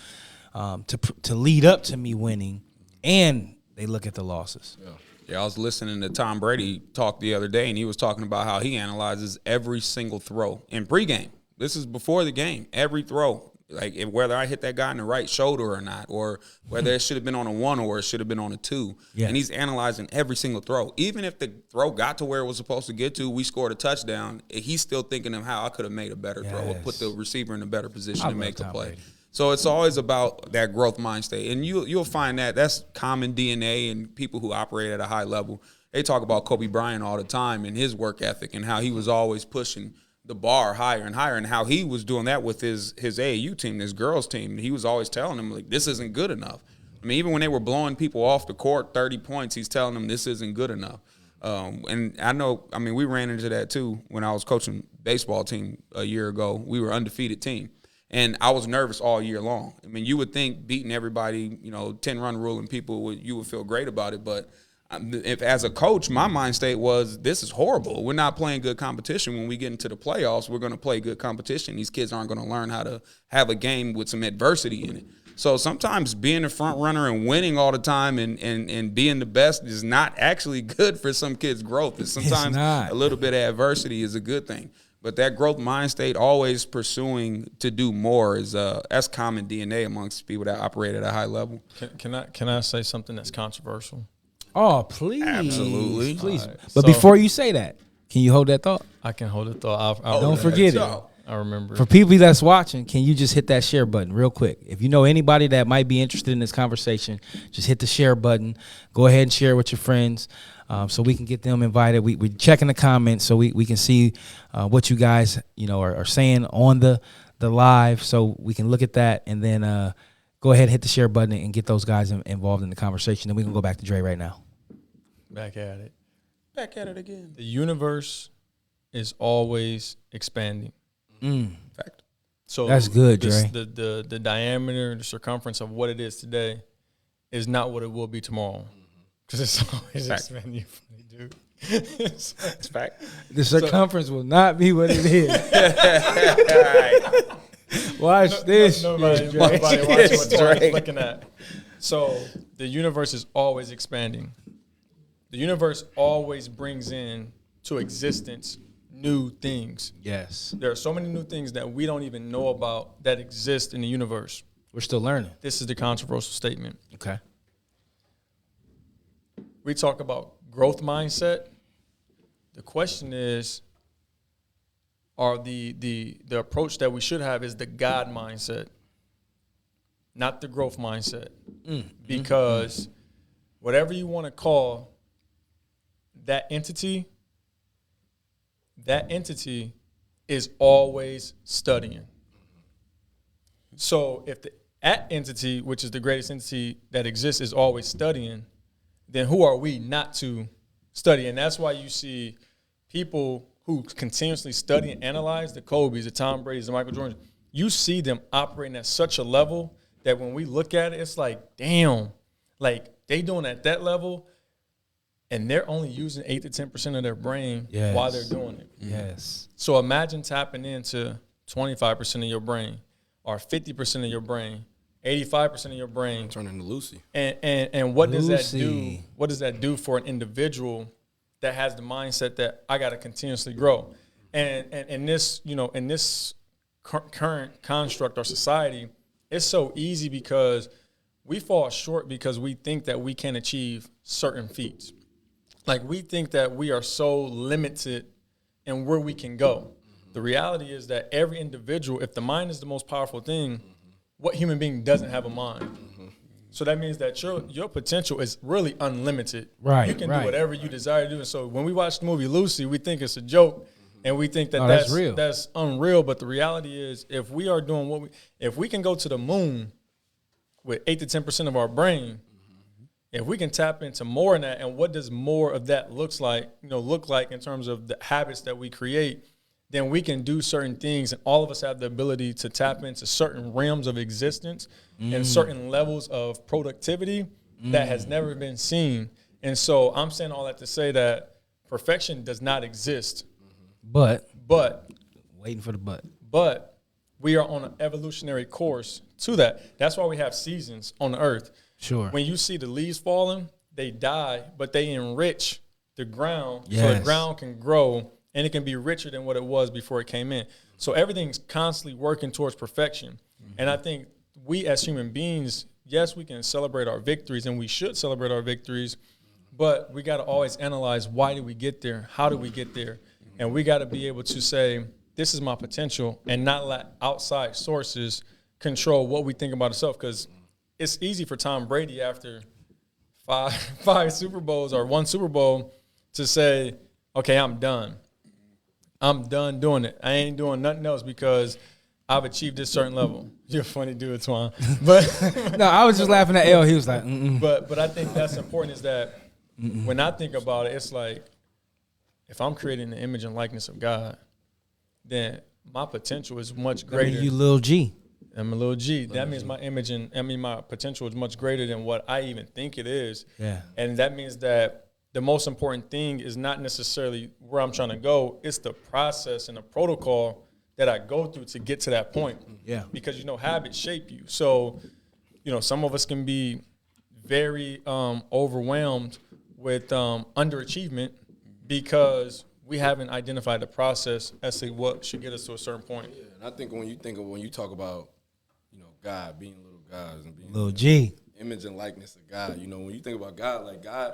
to lead up to me winning? And they look at the losses. Yeah. Yeah, I was listening to Tom Brady talk the other day, and he was talking about how he analyzes every single throw in pregame. This is before the game. Every throw, like whether I hit that guy in the right shoulder or not, or whether it should have been on a 1 or it should have been on a 2. Yeah. And he's analyzing every single throw. Even if the throw got to where it was supposed to get to, we scored a touchdown, he's still thinking of how I could have made a better throw or put the receiver in a better position to make the play. Brady. So it's always about that growth mind state. And you'll find that's common DNA in people who operate at a high level. They talk about Kobe Bryant all the time and his work ethic and how he was always pushing the bar higher and higher, and how he was doing that with his AAU team, his girls team. He was always telling them, like, this isn't good enough. I mean, even when they were blowing people off the court, 30 points, he's telling them this isn't good enough. And we ran into that too when I was coaching baseball team a year ago. We were an undefeated team. And I was nervous all year long. I mean, you would think beating everybody, 10-run rule, and you would feel great about it. But if as a coach, my mind state was, this is horrible. We're not playing good competition. When we get into the playoffs, we're going to play good competition. These kids aren't going to learn how to have a game with some adversity in it. So sometimes being a front runner and winning all the time and being the best is not actually good for some kids' growth. Sometimes a little bit of adversity is a good thing. But that growth mind state, always pursuing to do more, is that's common DNA amongst people that operate at a high level. Can I say something that's controversial? Oh, please. Absolutely. Please. Right. But before you say that, can you hold that thought? I can hold it thought. Don't forget it. I remember. For people that's watching, can you just hit that share button real quick? If you know anybody that might be interested in this conversation, just hit the share button. Go ahead and share with your friends. So we can get them invited. We're checking the comments so we can see what you guys are saying on the live, so we can look at that, and then go ahead and hit the share button and get those guys involved in the conversation. Then we can go back to Dre right now. Back at it. Back at it again. The universe is always expanding. Fact. So that's good, Dre. The diameter, the circumference of what it is today is not what it will be tomorrow. Because it's always expanding. You funny dude. It's fact. The circumference will not be what it is. Watch this. Nobody watching what Dre looking at. So the universe is always expanding. The universe always brings in to existence new things. Yes. There are so many new things that we don't even know about that exist in the universe. We're still learning. This is the controversial statement. Okay. We talk about growth mindset. The question is, the approach that we should have is the God mindset, not the growth mindset. Because whatever you want to call that entity is always studying. So if the entity, which is the greatest entity that exists, is always studying, then who are we not to study? And that's why you see people who continuously study and analyze, the Kobe's, the Tom Brady's, the Michael Jordans, you see them operating at such a level that when we look at it, it's like, damn, like they doing at that level, and they're only using 8 to 10% of their brain while they're doing it. Yes. So imagine tapping into 25% of your brain, or 50% of your brain, 85% of your brain. Turn into Lucy. And what does that do? Lucy. What does that do for an individual that has the mindset that I got to continuously grow? And in this, in this current construct or society, it's so easy because we fall short because we think that we can achieve certain feats. Like we think that we are so limited in where we can go. The reality is that every individual, if the mind is the most powerful thing, what human being doesn't have a mind? So that means that your potential is really unlimited. Right. You can do whatever you desire to do. And so when we watch the movie Lucy, we think it's a joke, and we think that that's real. That's unreal. But the reality is, if we are doing if we can go to the moon with 8 to 10% of our brain, if we can tap into more in that, and what does more of that look like in terms of the habits that we create, then we can do certain things, and all of us have the ability to tap into certain realms of existence and certain levels of productivity that has never been seen. And so I'm saying all that to say that perfection does not exist. But waiting for the but. But we are on an evolutionary course to that. That's why we have seasons on the earth. Sure. When you see the leaves falling, they die, but they enrich the ground so the ground can grow and it can be richer than what it was before it came in. So everything's constantly working towards perfection. And I think we as human beings, yes, we can celebrate our victories, and we should celebrate our victories, but we got to always analyze, why did we get there? How did we get there? And we got to be able to say, this is my potential, and not let outside sources control what we think about ourselves. Because it's easy for Tom Brady after five Super Bowls or one Super Bowl to say, okay, I'm done. I'm done doing it. I ain't doing nothing else because I've achieved this certain level. You're a funny dude, Antoine. But No, I was just laughing at L. He was like, mm-mm. But I think that's important, is that when I think about it, it's like, if I'm creating the image and likeness of God, then my potential is much greater. I mean, you little G. I'm a little G. That means my image my potential is much greater than what I even think it is. Yeah. And that means that the most important thing is not necessarily where I'm trying to go. It's the process and the protocol that I go through to get to that point. Yeah. Because, habits shape you. So, some of us can be very overwhelmed with underachievement because we haven't identified the process as to what should get us to a certain point. Yeah, and I think when you talk about, God, being little gods and being Little G. image and likeness of God, when you think about God, like God,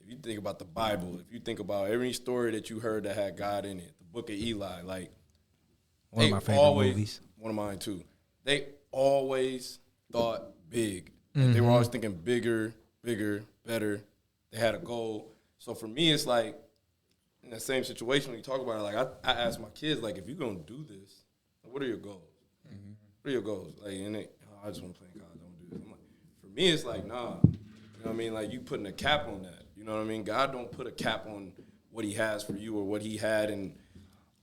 if you think about the Bible, if you think about every story that you heard that had God in it, the Book of Eli, like One of my favorite movies. One of mine too. They always thought big. Like, they were always thinking bigger, better. They had a goal. So for me, it's like, in that same situation when you talk about it, like I ask my kids, like, if you're gonna do this, what are your goals? What are your goals? Like, I just want to play in college. I want to do this. I'm like, for me, it's like, nah. You know what I mean? Like, you putting a cap on that. You know what I mean? God don't put a cap on what He has for you or what He had in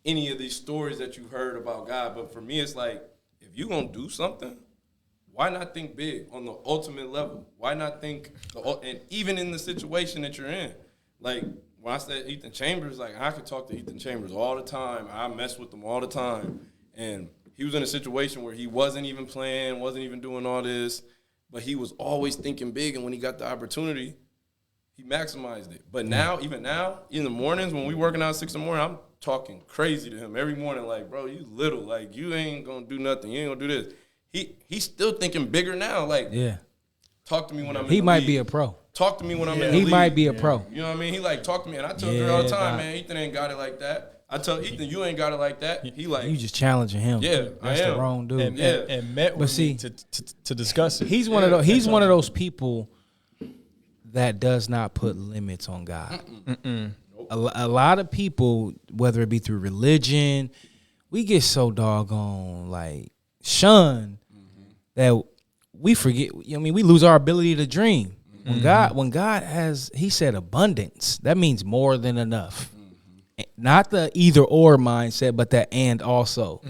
any of these stories that you've heard about God. But for me, it's like, if you're gonna do something, why not think big on the ultimate level? Why not think, and even in the situation that you're in, like. When I said Ethan Chambers, like, I could talk to Ethan Chambers all the time. I mess with him all the time. And he was in a situation where he wasn't even playing, wasn't even doing all this, but he was always thinking big. And when he got the opportunity, he maximized it. But now, even in the mornings when we working out at 6 in the morning, I'm talking crazy to him every morning. Like, bro, you little. Like, you ain't going to do nothing. You ain't going to do this. He's still thinking bigger now. Like, talk to me when I'm in the He might league. be a pro. Talk to me when I'm in the league. He might be a pro. You know what I mean? He like, talk to me. And I tell Dre all the time, man, Ethan ain't got it like that. I tell Ethan, you ain't got it like that. He like, You just challenging him. Yeah, That's the wrong dude. And met with me to discuss it. He's one of those. He's one of those people that does not put limits on God. A lot of people, whether it be through religion, we get so doggone like shunned that we forget. I mean, we lose our ability to dream. When God has, He said abundance, that means more than enough. Not the either or mindset, but that and also.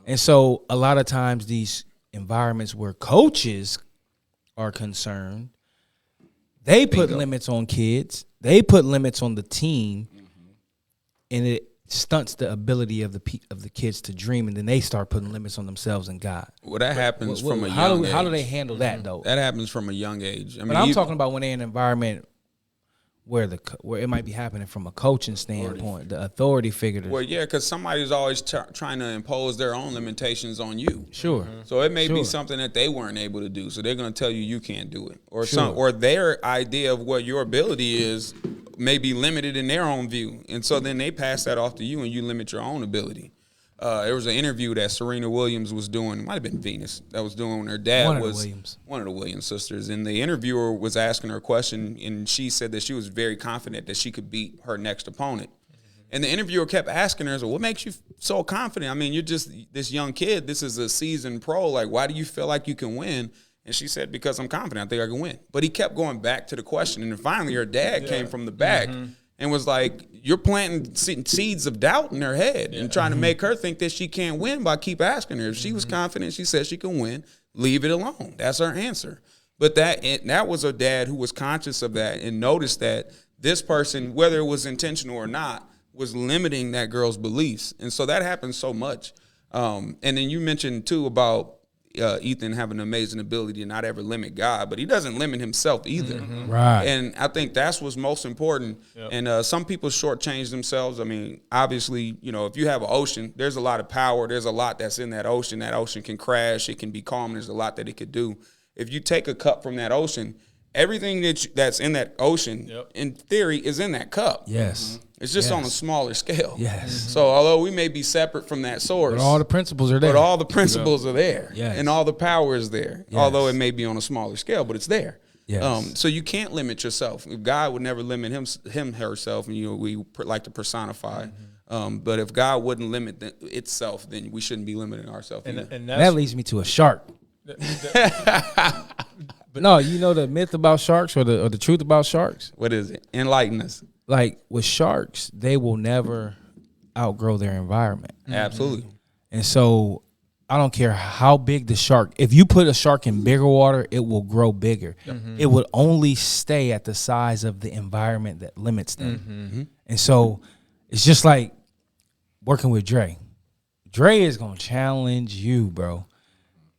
And so a lot of times these environments where coaches are concerned, they put limits on kids. They put limits on the team, and it stunts the ability of the kids to dream, and then they start putting limits on themselves and God. Well, that happens from a young age. How do they handle that though? That happens from a young age. I mean, But I'm talking about when they're in an environment where it might be happening from a coaching standpoint, the authority figure. Well, yeah, because somebody's always trying to impose their own limitations on you. Sure. So it may be something that they weren't able to do, so they're going to tell you can't do it, or their idea of what your ability is may be limited in their own view, and so then they pass that off to you, and you limit your own ability. There was an interview that Serena Williams was doing. It might have been Venus that was doing when her dad was one of the Williams sisters. And the interviewer was asking her a question, and she said that she was very confident that she could beat her next opponent. And the interviewer kept asking her, so what makes you so confident? I mean, you're just this young kid. This is a seasoned pro. Like, why do you feel like you can win? And she said, because I'm confident. I think I can win. But he kept going back to the question. And then finally her dad came from the back and was like, you're planting seeds of doubt in her head and trying to make her think that she can't win by keep asking her. If she was confident, she said she can win, leave it alone. That's her answer. But that was a dad who was conscious of that and noticed that this person, whether it was intentional or not, was limiting that girl's beliefs. And so that happens so much. And then you mentioned, too, about Ethan having an amazing ability to not ever limit God, but he doesn't limit himself either. Right. And I think that's what's most important. Yep. And some people shortchange themselves. I mean, obviously, if you have an ocean, there's a lot of power. There's a lot that's in that ocean. That ocean can crash. It can be calm. There's a lot that it could do. If you take a cup from that ocean, everything that's in that ocean, in theory, is in that cup. Yes. It's just on a smaller scale. Yes. So although we may be separate from that source, but all the principles are there. But all the principles are there. Yes. And all the power is there. Yes. Although it may be on a smaller scale, but it's there. Yes. So you can't limit yourself. God would never limit herself, and we like to personify. But if God wouldn't limit itself, then we shouldn't be limiting ourselves. And that leads me to a shark. But no, you know the myth about sharks or the truth about sharks? What is it? Enlighten us. Like with sharks, they will never outgrow their environment. Absolutely. And so I don't care how big the shark, if you put a shark in bigger water, it will grow bigger. It would only stay at the size of the environment that limits them. And so it's just like working with Dre. Dre is going to challenge you, bro.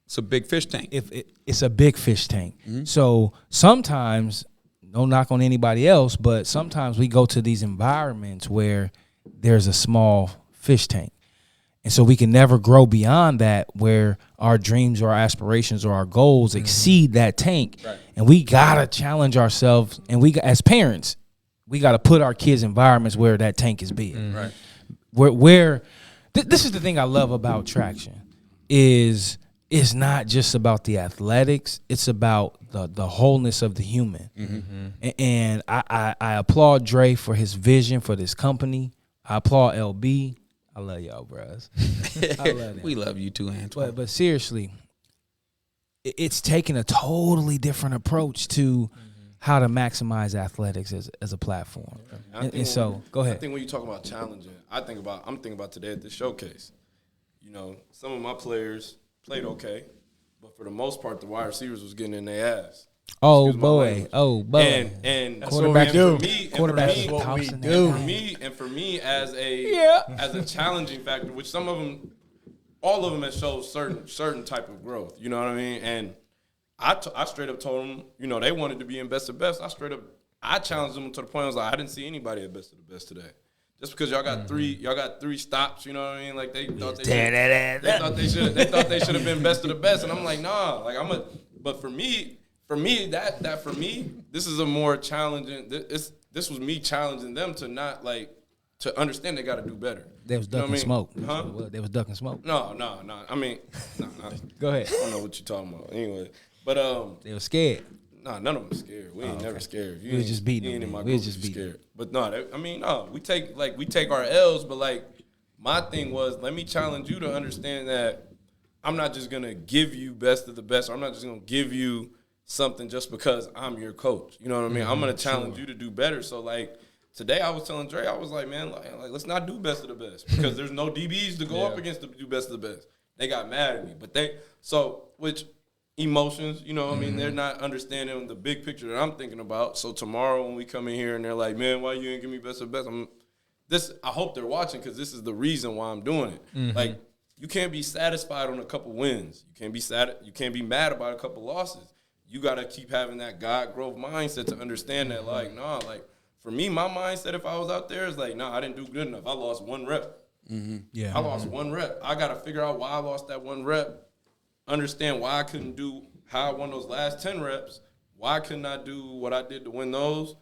It's a big fish tank. It's a big fish tank. So sometimes, no knock on anybody else, but sometimes we go to these environments where there's a small fish tank. And so we can never grow beyond that, where our dreams or our aspirations or our goals exceed that tank. Right. And we got to challenge ourselves. And as parents, we got to put our kids in environments where that tank is big. Right. This is the thing I love about traction is it's not just about the athletics. It's about the wholeness of the human. And I applaud Dre for his vision for this company. I applaud LB. I love y'all, bros. I love them. We love you too, Antoine. But seriously, it's taking a totally different approach to how to maximize athletics as a platform. And so, go ahead. I think when you talk about challenging, I'm thinking about today at the showcase. Some of my players played okay, but for the most part, the wide receivers was getting in their ass. Oh boy! And quarterback do. Quarterback is what we do. For me, as a challenging factor, which all of them have showed certain type of growth. You know what I mean? And I straight up told them, they wanted to be in best of best. I challenged them to the point I was like, I didn't see anybody at best of the best today. Just because y'all got three stops, you know what I mean? Like they thought they should have been best of the best, and I'm like, nah. But for me, this is a more challenging. This was me challenging them to not to understand they got to do better. They was ducking smoke. Huh? They was ducking smoke. No. I mean, Go ahead. I don't know what you're talking about. Anyway, but they were scared. Nah, none of them scared. We ain't never scared. We was just beating them. We was just scared. But no, we take our L's, but My thing was, let me challenge you to understand that I'm not just going to give you best of the best. Or I'm not just going to give you something just because I'm your coach. You know what I mean? I'm going to challenge you to do better. So, like, today I was telling Dre, I was like, man, like let's not do best of the best because there's no DBs to go up against to do best of the best. They got mad at me. Which emotions, you know what I mean? They're not understanding the big picture that I'm thinking about. So tomorrow when we come in here and they're like, man, why you ain't give me best of the best? I hope they're watching because this is the reason why I'm doing it. Like, you can't be satisfied on a couple wins. You can't be mad about a couple losses. You got to keep having that God growth mindset to understand that, like, nah, like, for me, my mindset, if I was out there, is like, nah, I didn't do good enough. I lost one rep. Yeah. I lost one rep. I got to figure out why I lost that one rep, understand why I couldn't do how I won those last 10 reps, why couldn't I do what I did to win those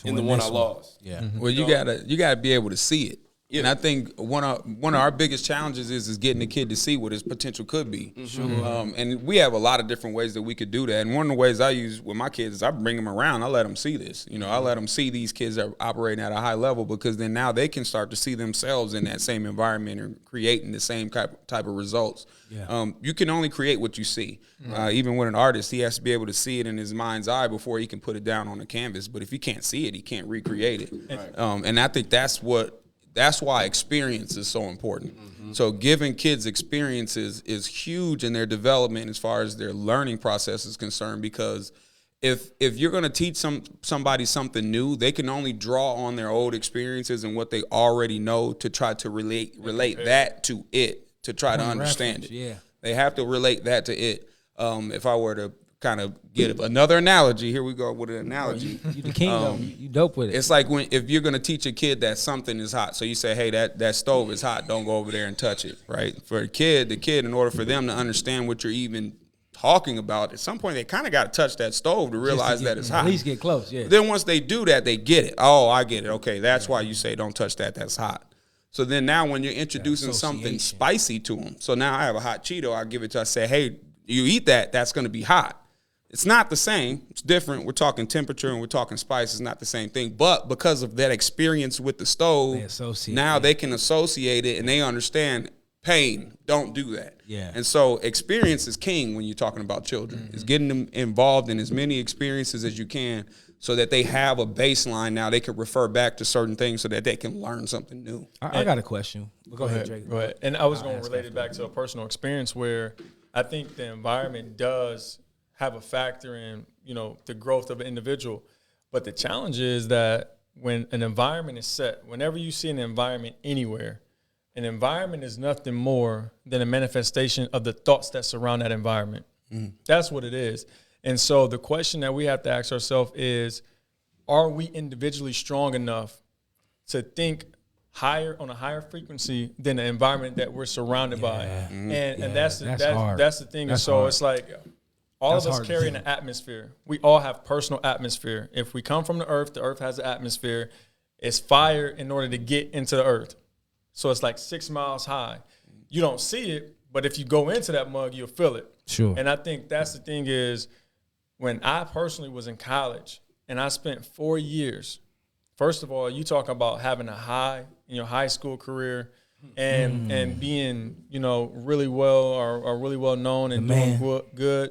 in the one I lost. Yeah. Well, you gotta be able to see it. Yeah. And I think one of our biggest challenges is getting the kid to see what his potential could be. Sure. And we have a lot of different ways that we could do that. And one of the ways I use with my kids is I bring them around. I let them see this. You know, I let them see these kids that are operating at a high level because then now they can start to see themselves in that same environment and creating the same type of results. Yeah. You can only create what you see. Even with an artist, he has to be able to see it in his mind's eye before he can put it down on the canvas. But if he can't see it, he can't recreate it. Right. And I think that's why experience is so important. So giving kids experiences is huge in their development as far as their learning process is concerned, because if you're going to teach somebody something new, they can only draw on their old experiences and what they already know to try to relate that to it, to try to understand it. Yeah. They have to relate that to it. If I were to kind of get another analogy. Here we go with an analogy. You the king, you dope with it. It's like if you're going to teach a kid that something is hot, so you say, hey, that stove is hot, don't go over there and touch it, right? For the kid, in order for them to understand what you're even talking about, at some point they kind of got to touch that stove to realize that it's hot. At least get close, yeah. Then once they do that, they get it. Oh, I get it. Okay, that's why you say don't touch that, that's hot. So then now when you're introducing something spicy to them, so now I have a hot Cheeto, I say, hey, you eat that, that's going to be hot. It's not the same. It's different. We're talking temperature and we're talking spice. It's not the same thing. But because of that experience with the stove, they can associate it and they understand pain. Don't do that. Yeah. And so experience is king when you're talking about children. It's getting them involved in as many experiences as you can so that they have a baseline now. They can refer back to certain things so that they can learn something new. I got a question. Go ahead, Drake. Go ahead. And I was going to relate it back to a personal experience where I think the environment does have a factor in, the growth of an individual. But the challenge is that when an environment is set, whenever you see an environment anywhere, an environment is nothing more than a manifestation of the thoughts that surround that environment. That's what it is. And so the question that we have to ask ourselves is, are we individually strong enough to think on a higher frequency than the environment that we're surrounded by? And that's the thing. And so it's like, all of us carry an atmosphere. We all have personal atmosphere. If we come from the earth has an atmosphere. It's fire in order to get into the earth. So it's like 6 miles high. You don't see it, but if you go into that mug, you'll feel it. Sure. And I think that's the thing is, when I personally was in college and I spent 4 years, first of all, you talk about having a high in your high school career and being, really well or really well known and doing good.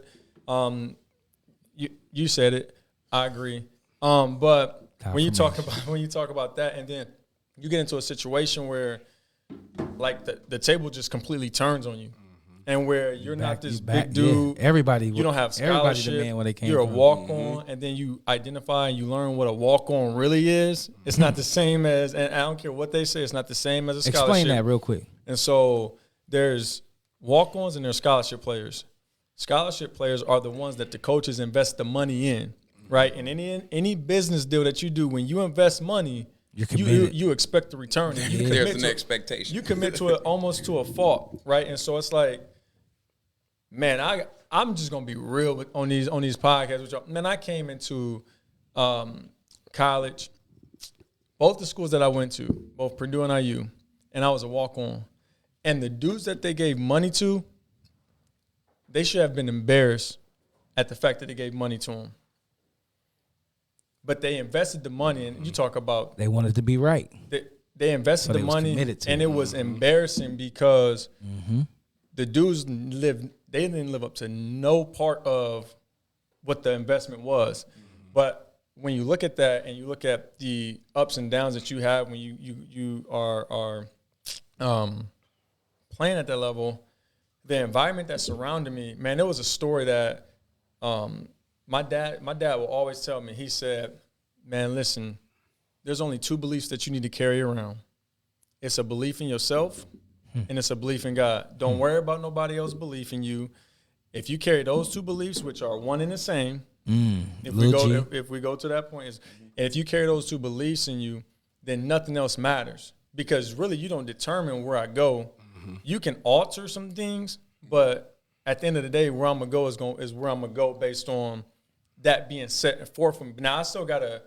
You said it. I agree. But when you talk about that, and then you get into a situation where, like, the table just completely turns on you, and where you're not this big dude. Yeah. Everybody, you don't have scholarship. You're a walk-on, and then you identify and you learn what a walk-on really is. It's not the same as, and I don't care what they say, it's not the same as a scholarship. Explain that real quick. And so there's walk-ons and there's scholarship players. Scholarship players are the ones that the coaches invest the money in, right? And any business deal that you do, when you invest money, you expect the return. There's an expectation. You commit to it almost to a fault, right? And so it's like, man, I'm just gonna be real on these podcasts with y'all. Man, I came into college, both the schools that I went to, both Purdue and IU, and I was a walk-on. And the dudes that they gave money to, they should have been embarrassed at the fact that they gave money to them. But they invested the money, and you talk about... They wanted to be right. they invested So the they was money, committed to and it. it was embarrassing because the dudes they didn't live up to no part of what the investment was. But when you look at that and you look at the ups and downs that you have when you are playing at that level, the environment that surrounded me, man, it was a story that my dad will always tell me. He said, man, listen, there's only two beliefs that you need to carry around. It's a belief in yourself and it's a belief in God. Don't worry about nobody else's belief in you. If you carry those two beliefs, which are one and the same, if we go to that point, if you carry those two beliefs in you, then nothing else matters. Because really, you don't determine where I go. You can alter some things, but at the end of the day, where I'm gonna go is where I'm gonna go based on that being set forth. Now, I still gotta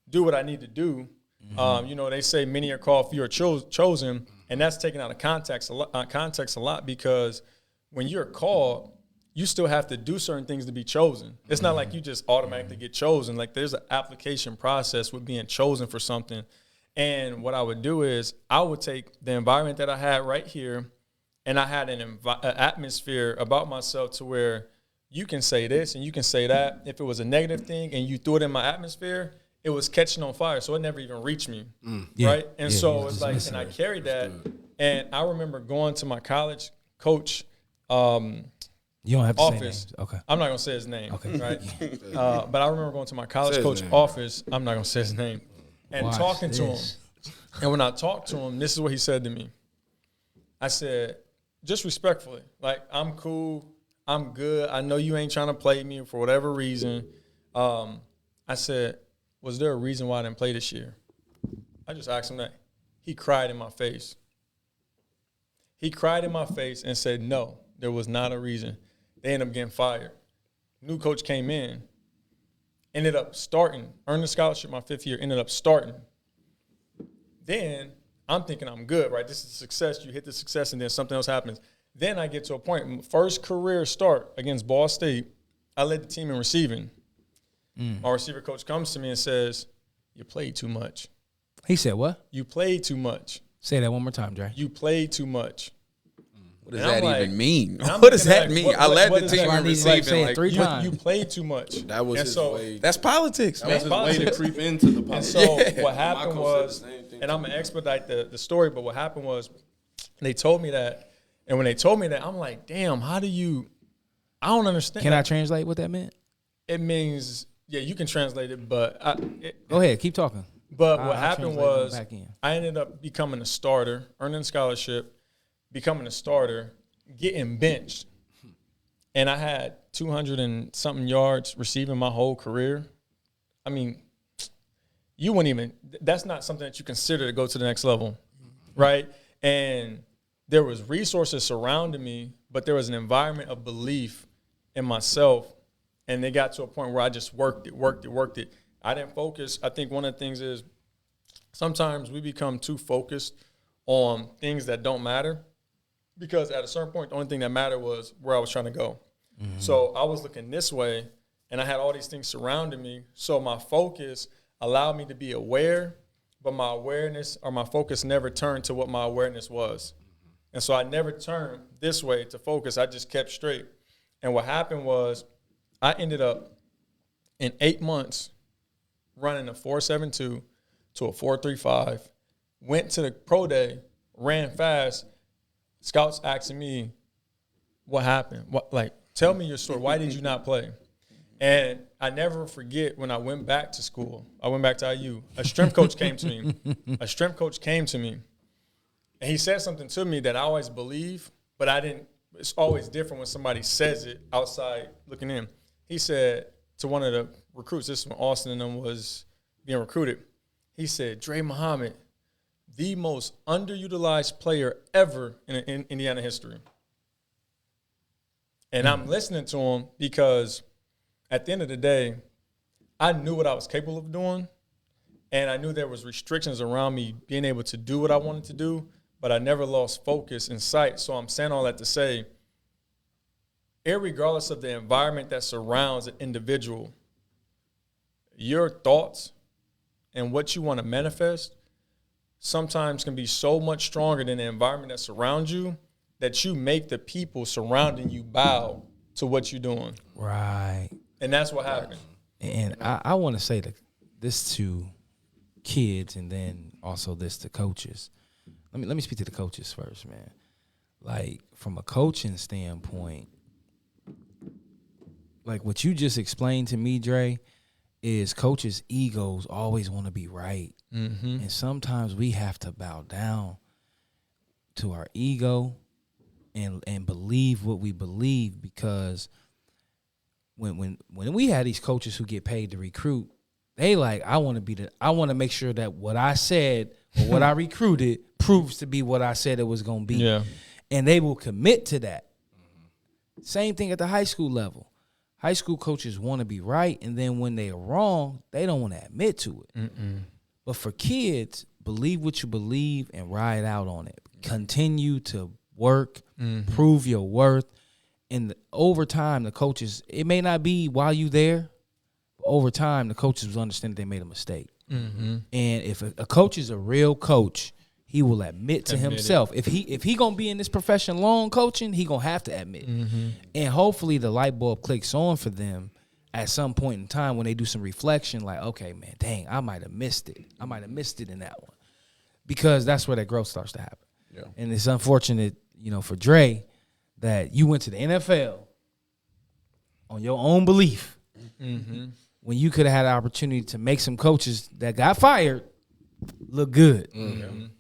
do what I need to do. They say many are called, few are chosen, and that's taken out of context a lot because when you're called, you still have to do certain things to be chosen. It's not like you just automatically get chosen. Like there's an application process with being chosen for something. And what I would do is I would take the environment that I had right here, and I had an atmosphere about myself to where you can say this and you can say that. If it was a negative thing and you threw it in my atmosphere, it was catching on fire, so it never even reached me, right? And so it's like, and I carried that. And I remember going to my college coach You don't have to office. say names. Okay. I'm not going to say his name, Okay. right? But I remember going to my college coach office. I'm not going to say his name. And Watch talking to him. this. And when I talked to him, this is what he said to me. I said, just respectfully, like, I'm cool. I'm good. I know you ain't trying to play me for whatever reason. I said, was there a reason why I didn't play this year? I just asked him that. He cried in my face. He cried in my face and said, no, there was not a reason. They ended up getting fired. New coach came in, ended up starting, earned the scholarship my 5th year, ended up starting. Then I'm thinking I'm good, right? This is success. You hit the success, and then something else happens. Then I get to a point, first career start against Ball State, I led the team in receiving. My receiver coach comes to me and says, you played too much. He said what? You played too much. Say that one more time, Dre. You played too much. What does that even mean? I'm What does looking that at, mean? what- I led what the does team that in mean? Say receiving. it 3 Like, times. You played too much. That was And his so, way. that's politics, That was man. his way to creep into the And politics. so what happened My coach was, said the same thing and to I'm going me. to expedite the story, but what happened was they told me that, and when they told me that, I'm like, damn, how do you – I don't understand. Can I translate what that meant? It means – yeah, you can translate it, but Go ahead, keep talking. But I'll what happened translate on the was back end. I ended up becoming a starter, earning a scholarship, becoming a starter, getting benched. And I had 200 and something yards receiving my whole career. I mean, you wouldn't even – that's not something that you consider to go to the next level, right? And there was resources surrounding me, but there was an environment of belief in myself. And they got to a point where I just worked it. I didn't focus. I think one of the things is sometimes we become too focused on things that don't matter because at a certain point, the only thing that mattered was where I was trying to go. Mm-hmm. So I was looking this way, and I had all these things surrounding me. So my focus allowed me to be aware, but my awareness or my focus never turned to what my awareness was. And so I never turned this way to focus. I just kept straight. And what happened was I ended up in 8 months running a 4.72 to a 4.35, went to the pro day, ran fast. Scouts asking me, what happened? Tell me your story. Why did you not play? And I never forget when I went back to school. I went back to IU. A strength coach came to me. And he said something to me that I always believe, but I didn't. It's always different when somebody says it outside looking in. He said to one of the recruits, this is when Austin and them was being recruited, he said, Dre Muhammad, the most underutilized player ever in Indiana history. And I'm listening to him because at the end of the day, I knew what I was capable of doing, and I knew there was restrictions around me being able to do what I wanted to do, but I never lost focus and sight. So I'm saying all that to say, irregardless of the environment that surrounds an individual, your thoughts and what you want to manifest sometimes can be so much stronger than the environment that surrounds you that you make the people surrounding you bow to what you're doing. Right. And that's what happened. And I want to say this to kids and then also this to coaches. Let me speak to the coaches first, man. Like, from a coaching standpoint, like what you just explained to me, Dre, is coaches' egos always want to be right. Mm-hmm. And sometimes we have to bow down to our ego and believe what we believe, because when we had these coaches who get paid to recruit, they like, I want to make sure that what I said or what I recruited proves to be what I said it was going to be. Yeah. And they will commit to that. Same thing at the high school level. High school coaches want to be right, and then when they are wrong, they don't want to admit to it. Mm-mm. But for kids, believe what you believe and ride out on it. Continue to work, prove your worth. And over time, the coaches, it may not be while you there, but over time, the coaches will understand that they made a mistake. Mm-hmm. And if a coach is a real coach, he will admit to himself. If he gonna be in this profession long coaching, he gonna have to admit. Mm-hmm. And hopefully the light bulb clicks on for them at some point in time when they do some reflection, like, okay, man, dang, I might have missed it. I might have missed it in that one. Because that's where that growth starts to happen. Yeah. And it's unfortunate, for Dre, that you went to the NFL on your own belief when you could have had an opportunity to make some coaches that got fired look good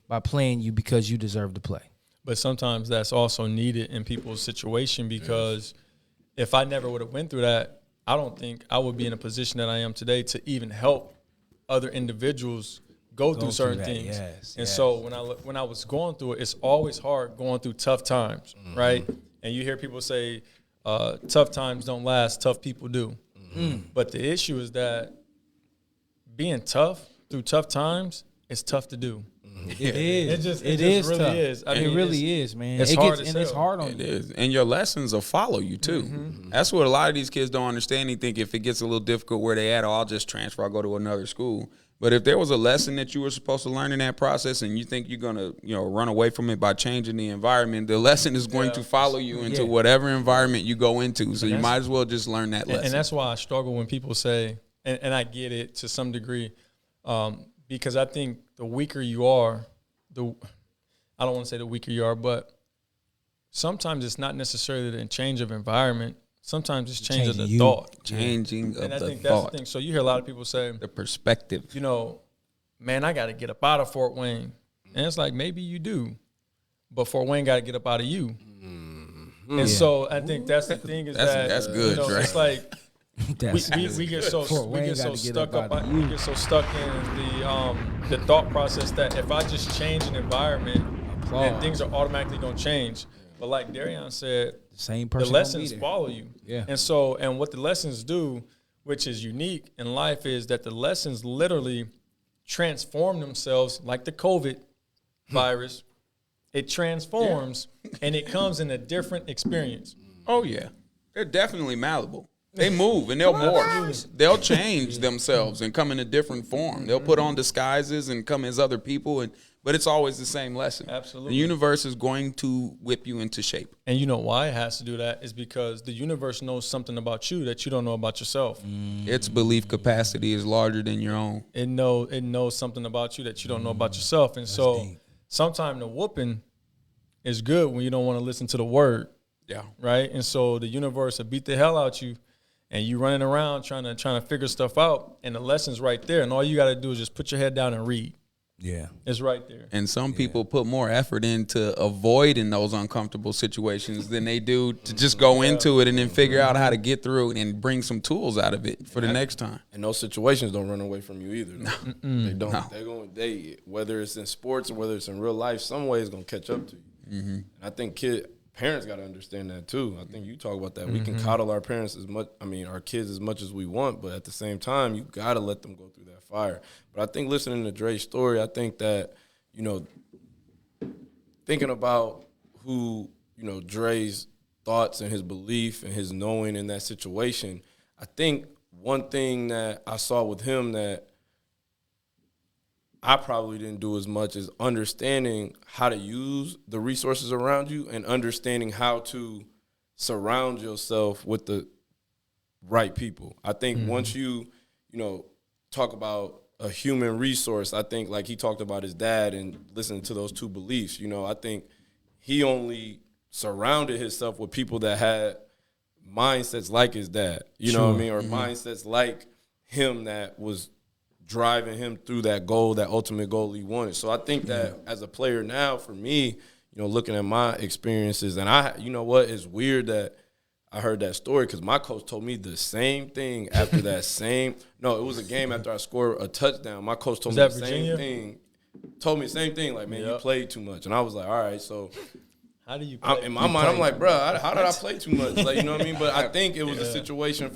by playing you because you deserve to play. But sometimes that's also needed in people's situation, because if I never would have went through that, I don't think I would be in a position that I am today to even help other individuals go through certain that, things. yes, And yes. so when I was going through it, it's always hard going through tough times, right? And you hear people say, tough times don't last, tough people do. But the issue is that being tough through tough times is tough to do. It is. It just really tough. is. I mean, it really is, man. it's hard as and it's hell. hard on It you. is. And your lessons will follow you, too. That's what a lot of these kids don't understand. They think if it gets a little difficult where they at, I'll just transfer, I'll go to another school. But if there was a lesson that you were supposed to learn in that process and you think you're going to, run away from it by changing the environment, the lesson is going to follow you into whatever environment you go into. So you might as well just learn that lesson. And that's why I struggle when people say, and I get it to some degree, because I think the weaker you are, I don't want to say the weaker you are, but sometimes it's not necessarily the change of environment. Sometimes it's change of the thought. Changing And I of the think that's the thought. thing. So you hear a lot of people say, The perspective. man, I got to get up out of Fort Wayne. And it's like, maybe you do, but Fort Wayne got to get up out of you. And so I think that's the thing is That's good, Dre. it's like That's we get so Fort Wayne gotta get stuck up up. out of We you. get so stuck in the thought process that if I just change an environment, then things are automatically gonna change. But like Darrion said, the same the person. lessons follow you. Yeah. And what the lessons do, which is unique in life, is that the lessons literally transform themselves, like the COVID virus. It transforms and it comes in a different experience. Oh, yeah. They're definitely malleable. They move and they'll morph. They'll change themselves and come in a different form. They'll put on disguises and come as other people, but it's always the same lesson. Absolutely. The universe is going to whip you into shape. And you know why it has to do that is because the universe knows something about you that you don't know about yourself. Its belief capacity is larger than your own. It knows something about you that you don't know about yourself. And so deep. sometimes the whooping is good when you don't want to listen to the word, Yeah. right? And so the universe will beat the hell out you, and you running around trying to figure stuff out, and the lesson's right there. And all you got to do is just put your head down and read. Yeah. It's right there. And some people put more effort into avoiding those uncomfortable situations than they do to just go into it and then figure out how to get through it and bring some tools out of it for the next time. And those situations don't run away from you either. They don't. No. They whether it's in sports or whether it's in real life, some way it's gonna catch up to you. And I think parents got to understand that too. I think you talk about that. We can coddle our parents our kids as much as we want, but at the same time, you got to let them go through that fire. But I think listening to Dre's story, I think that, thinking about who, Dre's thoughts and his belief and his knowing in that situation, I think one thing that I saw with him that I probably didn't do as much as understanding how to use the resources around you and understanding how to surround yourself with the right people. I think once you talk about a human resource, I think like he talked about his dad and listening to those two beliefs, I think he only surrounded himself with people that had mindsets like his dad, know what I mean? Or mindsets like him that was driving him through that goal, that ultimate goal he wanted. So I think that as a player now, for me, looking at my experiences, and it's weird that I heard that story because my coach told me the same thing after that it was a game after I scored a touchdown. My coach told me the same thing. Told me the same thing, like, man, you played too much. And I was like, all right, so how do you play? In my mind, I'm like, bro, how did I play too much? Like, you know what I mean? But I think it was a situation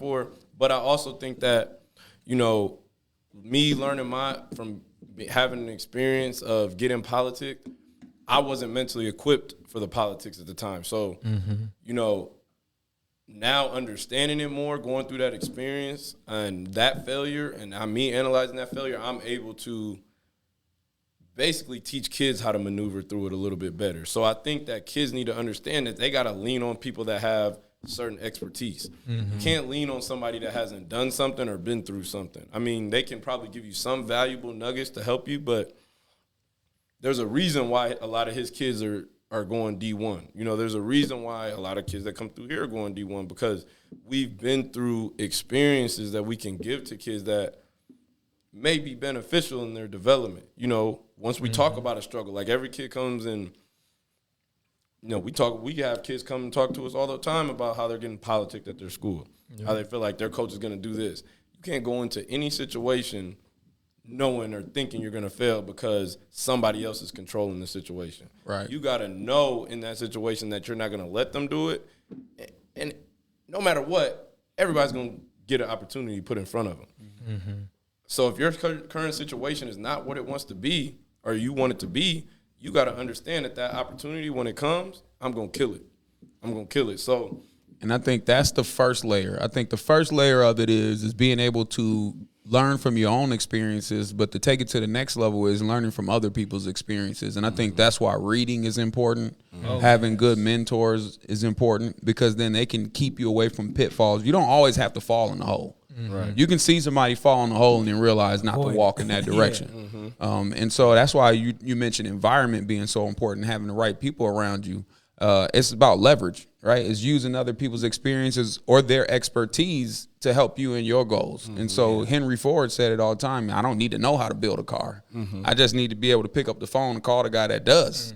but I also think that, me learning from having an experience of getting politics, I wasn't mentally equipped for the politics at the time. So, now understanding it more, going through that experience and that failure, and me analyzing that failure, I'm able to basically teach kids how to maneuver through it a little bit better. So I think that kids need to understand that they got to lean on people that have certain expertise. You can't lean on somebody that hasn't done something or been through something. I mean, they can probably give you some valuable nuggets to help you, but there's a reason why a lot of his kids are going D1. There's a reason why a lot of kids that come through here are going D1 because we've been through experiences that we can give to kids that may be beneficial in their development. Once we talk about a struggle, like every kid comes and we have kids come and talk to us all the time about how they're getting politicked at their school, how they feel like their coach is going to do this. You can't go into any situation knowing or thinking you're going to fail because somebody else is controlling the situation. Right. You got to know in that situation that you're not going to let them do it. And no matter what, everybody's going to get an opportunity put in front of them. So if your current situation is not what it wants to be or you want it to be, you got to understand that opportunity, when it comes, I'm going to kill it. I'm going to kill it. So, and I think that's the first layer. I think the first layer of it is being able to learn from your own experiences, but to take it to the next level is learning from other people's experiences. And I think that's why reading is important. Having good mentors is important because then they can keep you away from pitfalls. You don't always have to fall in the hole. Right. You can see somebody fall in the hole and then realize not to walk in that direction. And so that's why you mentioned environment being so important, having the right people around you. It's about leverage, right? It's using other people's experiences or their expertise to help you in your goals. And so Henry Ford said it all the time. I don't need to know how to build a car. I just need to be able to pick up the phone and call the guy that does.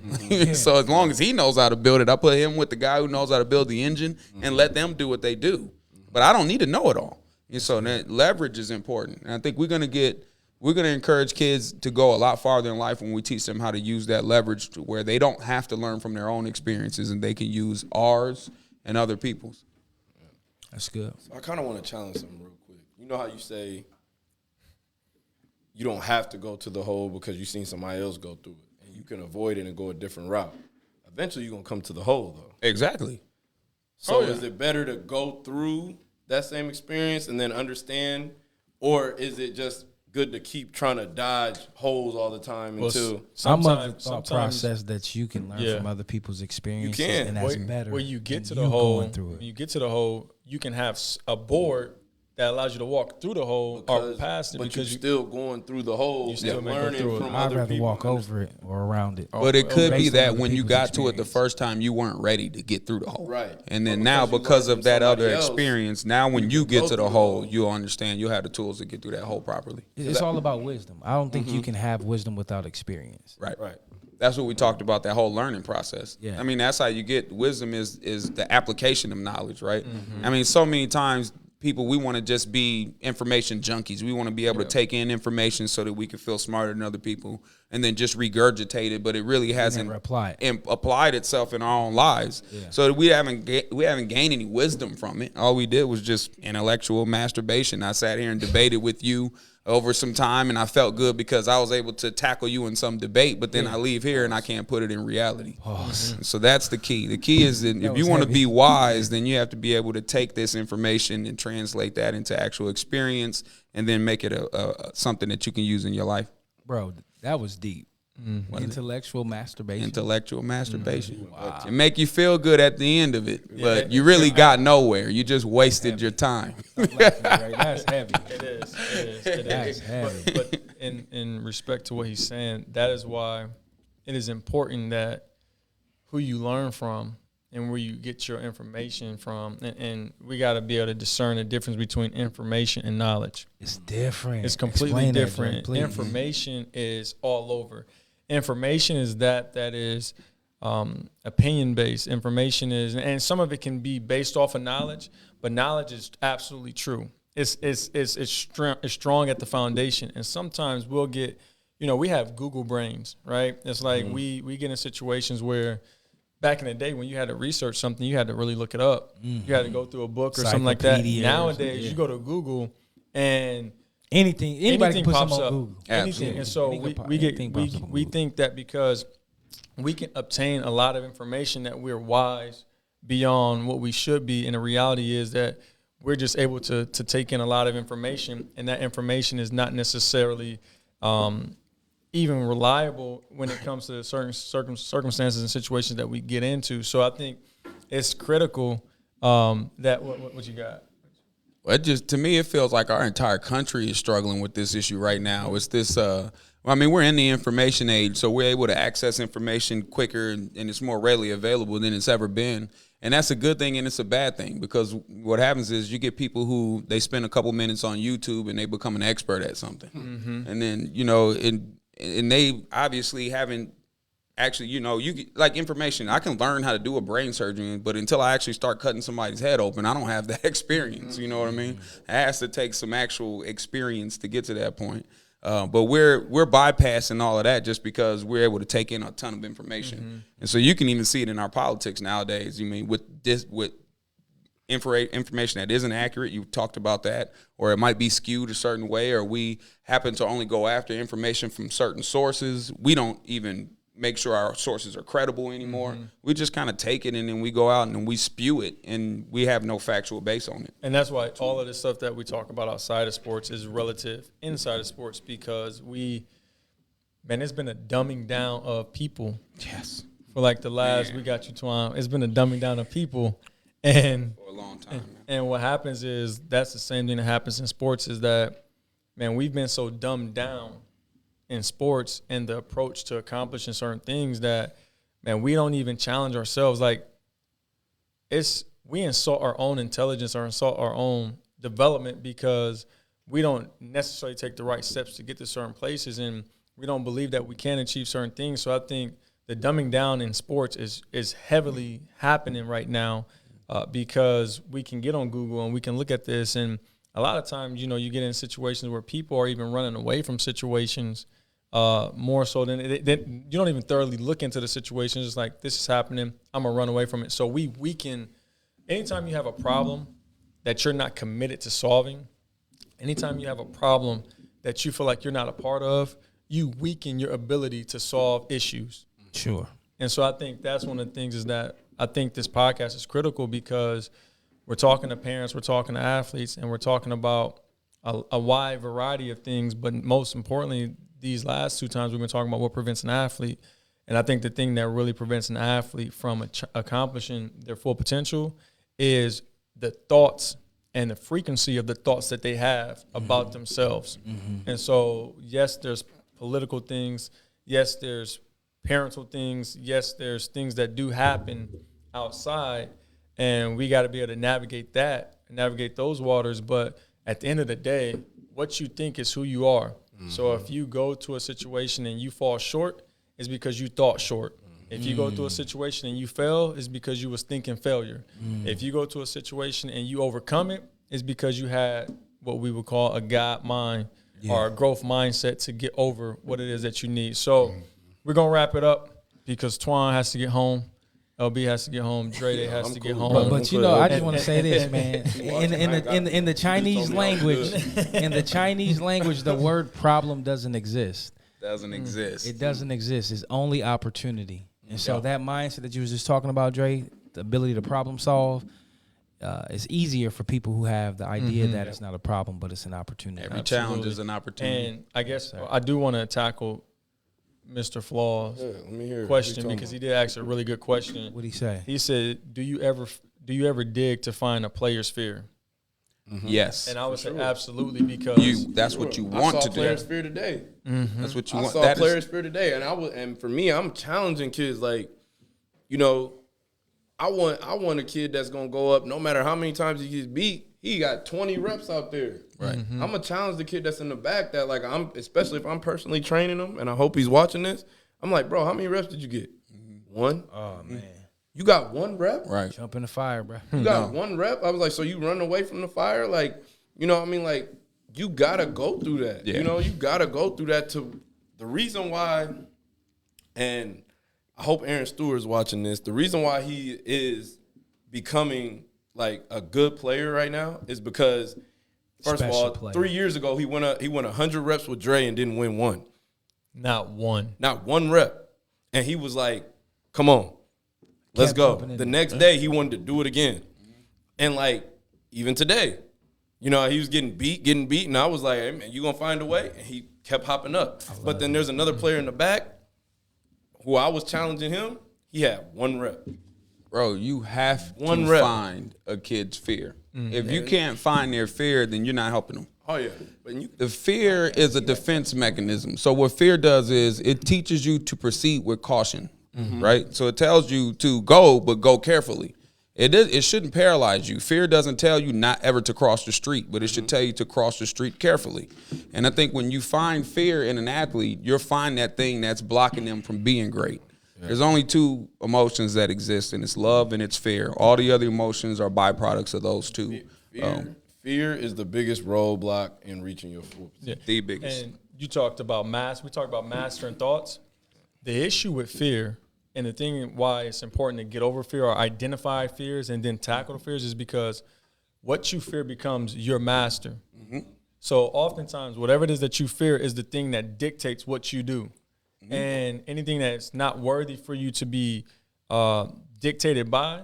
So as long as he knows how to build it, I put him with the guy who knows how to build the engine and let them do what they do. But I don't need to know it all. And so that leverage is important. And I think we're going to encourage kids to go a lot farther in life when we teach them how to use that leverage to where they don't have to learn from their own experiences and they can use ours and other people's. That's good. So I kind of want to challenge something real quick. You know how you say you don't have to go to the hole because you've seen somebody else go through it, and you can avoid it and go a different route. Eventually, you're going to come to the hole, though. Exactly. So is it better to go through that same experience and then understand, or is it just good to keep trying to dodge holes all the time until I'm of the thought process that you can learn from other people's experiences, you can. And that's better. Where you get to the hole, when you get to the hole, you can have a board that allows you to walk through the hole or past it, but because you're still going through the hole. You're still learning from I'd other rather people. walk over it or around it. But it could be Based that on when you people's got to it the experience. first time, you weren't ready to get through the hole. Right. And then But now, because you because learned of from that other somebody else, experience, now when you get go to the through the hole, hole. you'll understand. You'll have the tools to get through that hole properly. It's all about wisdom. I don't think you can have wisdom without experience. Right. Right. That's what we talked about, that whole learning process. Yeah. I mean, that's how you get wisdom is the application of knowledge, right? I mean, so many times people, we want to just be information junkies. We want to be able to take in information so that we can feel smarter than other people and then just regurgitate it, but it really hasn't applied itself in our own lives. Yeah. So we haven't gained any wisdom from it. All we did was just intellectual masturbation. I sat here and debated with you over some time, and I felt good because I was able to tackle you in some debate, but then I leave here and I can't put it in reality. So that's the key. The key is that if you want to be wise, then you have to be able to take this information and translate that into actual experience and then make it a something that you can use in your life. Bro, That was deep. Intellectual masturbation. Intellectual masturbation. Wow. It make you feel good at the end of it, but you really got nowhere. You just wasted your time. That's heavy. It is. That's heavy. But in respect to what he's saying, that is why it is important that who you learn from and where you get your information from, and we got to be able to discern the difference between information and knowledge. It's different. It's completely Explain that, different. Dre, please. Information is all over. Information is that is opinion based. Information is, and some of it can be based off of knowledge, but knowledge is absolutely true. It's strong at the foundation, and sometimes we'll get, we have Google brains, right? It's like we get in situations where back in the day when you had to research something, you had to really look it up. You had to go through a book or something like that. Nowadays, you go to Google and anybody can put pops something up. on Google. Anything. And so we think that because we can obtain a lot of information that we're wise beyond what we should be, and the reality is that we're just able to take in a lot of information, and that information is not necessarily even reliable when it comes to certain circumstances and situations that we get into. So I think it's critical that what you got. Well, to me, it feels like our entire country is struggling with this issue right now. It's this, we're in the information age, so we're able to access information quicker and it's more readily available than it's ever been. And that's a good thing and it's a bad thing, because what happens is you get people who they spend a couple minutes on YouTube and they become an expert at something. Mm-hmm. And then, and they obviously haven't actually, like information. I can learn how to do a brain surgery, but until I actually start cutting somebody's head open, I don't have that experience. You know what I mean? It has to take some actual experience to get to that point. But we're bypassing all of that just because we're able to take in a ton of information. Mm-hmm. And so you can even see it in our politics nowadays. With information that isn't accurate, you talked about that, or it might be skewed a certain way, or we happen to only go after information from certain sources. We don't even make sure our sources are credible anymore. Mm-hmm. We just kind of take it and then we go out and we spew it, and we have no factual base on it. And that's why all of the stuff that we talk about outside of sports is relative inside of sports, because it's been a dumbing down of people. Yes. For like the last, we got you, Twan. It's been a dumbing down of people. And for a long time. And what happens is that's the same thing that happens in sports, is that, we've been so dumbed down in sports and the approach to accomplishing certain things that, we don't even challenge ourselves. Like, we insult our own intelligence or insult our own development because we don't necessarily take the right steps to get to certain places, and we don't believe that we can achieve certain things. So I think the dumbing down in sports is heavily happening right now. Because we can get on Google and we can look at this, and a lot of times, you get in situations where people are even running away from situations more so than you don't even thoroughly look into the situation. It's like, this is happening, I'm gonna run away from it. So we can, anytime you have a problem that you're not committed to solving, anytime you have a problem that you feel like you're not a part of, you weaken your ability to solve issues. Sure. And so I think that's one of the things is that I think this podcast is critical, because we're talking to parents, we're talking to athletes, and we're talking about a wide variety of things. But most importantly, these last two times we've been talking about what prevents an athlete. And I think the thing that really prevents an athlete from accomplishing their full potential is the thoughts and the frequency of the thoughts that they have about themselves. Mm-hmm. And so, yes, there's political things. Yes, there's parental things. Yes, there's things that do happen outside, and we got to be able to navigate those waters. But at the end of the day, what you think is who you are. Mm-hmm. So if you go to a situation and you fall short, it's because you thought short. Mm-hmm. If you go to a situation and you fail, it's because you was thinking failure. Mm-hmm. If you go to a situation and you overcome it, it's because you had what we would call a God mind or a growth mindset to get over what it is that you need. So we're going to wrap it up because Twan has to get home. LB has to get home. Dre has to get home. But I just want to say this, man. In the Chinese language, the word problem doesn't exist. Doesn't exist. It doesn't exist. It's only opportunity. And so that mindset that you was just talking about, Dre, the ability to problem solve, it's easier for people who have the idea that it's not a problem, but it's an opportunity. Every challenge is an opportunity. And I guess I do want to tackle Mr. Flaw's let me hear question because he did ask a really good question. What'd he say? He said, "Do you ever dig to find a player's fear?" Mm-hmm. Yes. And I would say absolutely because that's what you want to do. Player's fear today. Mm-hmm. That's what you I want. saw players' fear today, and for me, I'm challenging kids. Like, you know, I want a kid that's gonna go up no matter how many times he gets beat. He got 20 reps out there. Right. Mm-hmm. I'm gonna challenge the kid that's in the back that like especially if I'm personally training him, and I hope he's watching this. I'm like, bro, how many reps did you get? One. Oh man, You got one rep? Right. jump in the fire, bro. You got one rep? I was like, so you run away from the fire? Like, you know what I mean? Like, you got to go through that. Yeah. You know, you got to go through that to the reason why, and I hope Aaron Stewart's watching this, the reason why he is becoming like a good player right now is because, first Special of all, player. 3 years ago, he went 100 reps with Dre and didn't win one. not one. Not one rep. And he was like, come on. Let's Kept go. pumping it The in. next day, he wanted to do it again. And, like, even today, you know, he was getting beat, and I was like, hey, man, you going to find a way? And he kept hopping up. But then there's another player in the back who I was challenging him. He had one rep. Bro, you have One to rep. find a kid's fear. If you can't find their fear, then you're not helping them. Oh, yeah. But you, The fear is a defense mechanism. So what fear does is it teaches you to proceed with caution, right? So it tells you to go, but go carefully. It shouldn't paralyze you. Fear doesn't tell you not ever to cross the street, but it should tell you to cross the street carefully. And I think when you find fear in an athlete, you'll find that thing that's blocking them from being great. There's only two emotions that exist, and it's love and it's fear. All the other emotions are byproducts of those two. fear is the biggest roadblock in reaching your full potential. Yeah. The biggest. And you talked about we talked about mastering thoughts. The issue with fear and the thing why it's important to get over fear or identify fears and then tackle the fears is because what you fear becomes your master. Mm-hmm. So oftentimes, whatever it is that you fear is the thing that dictates what you do. Mm-hmm. And anything that's not worthy for you to be dictated by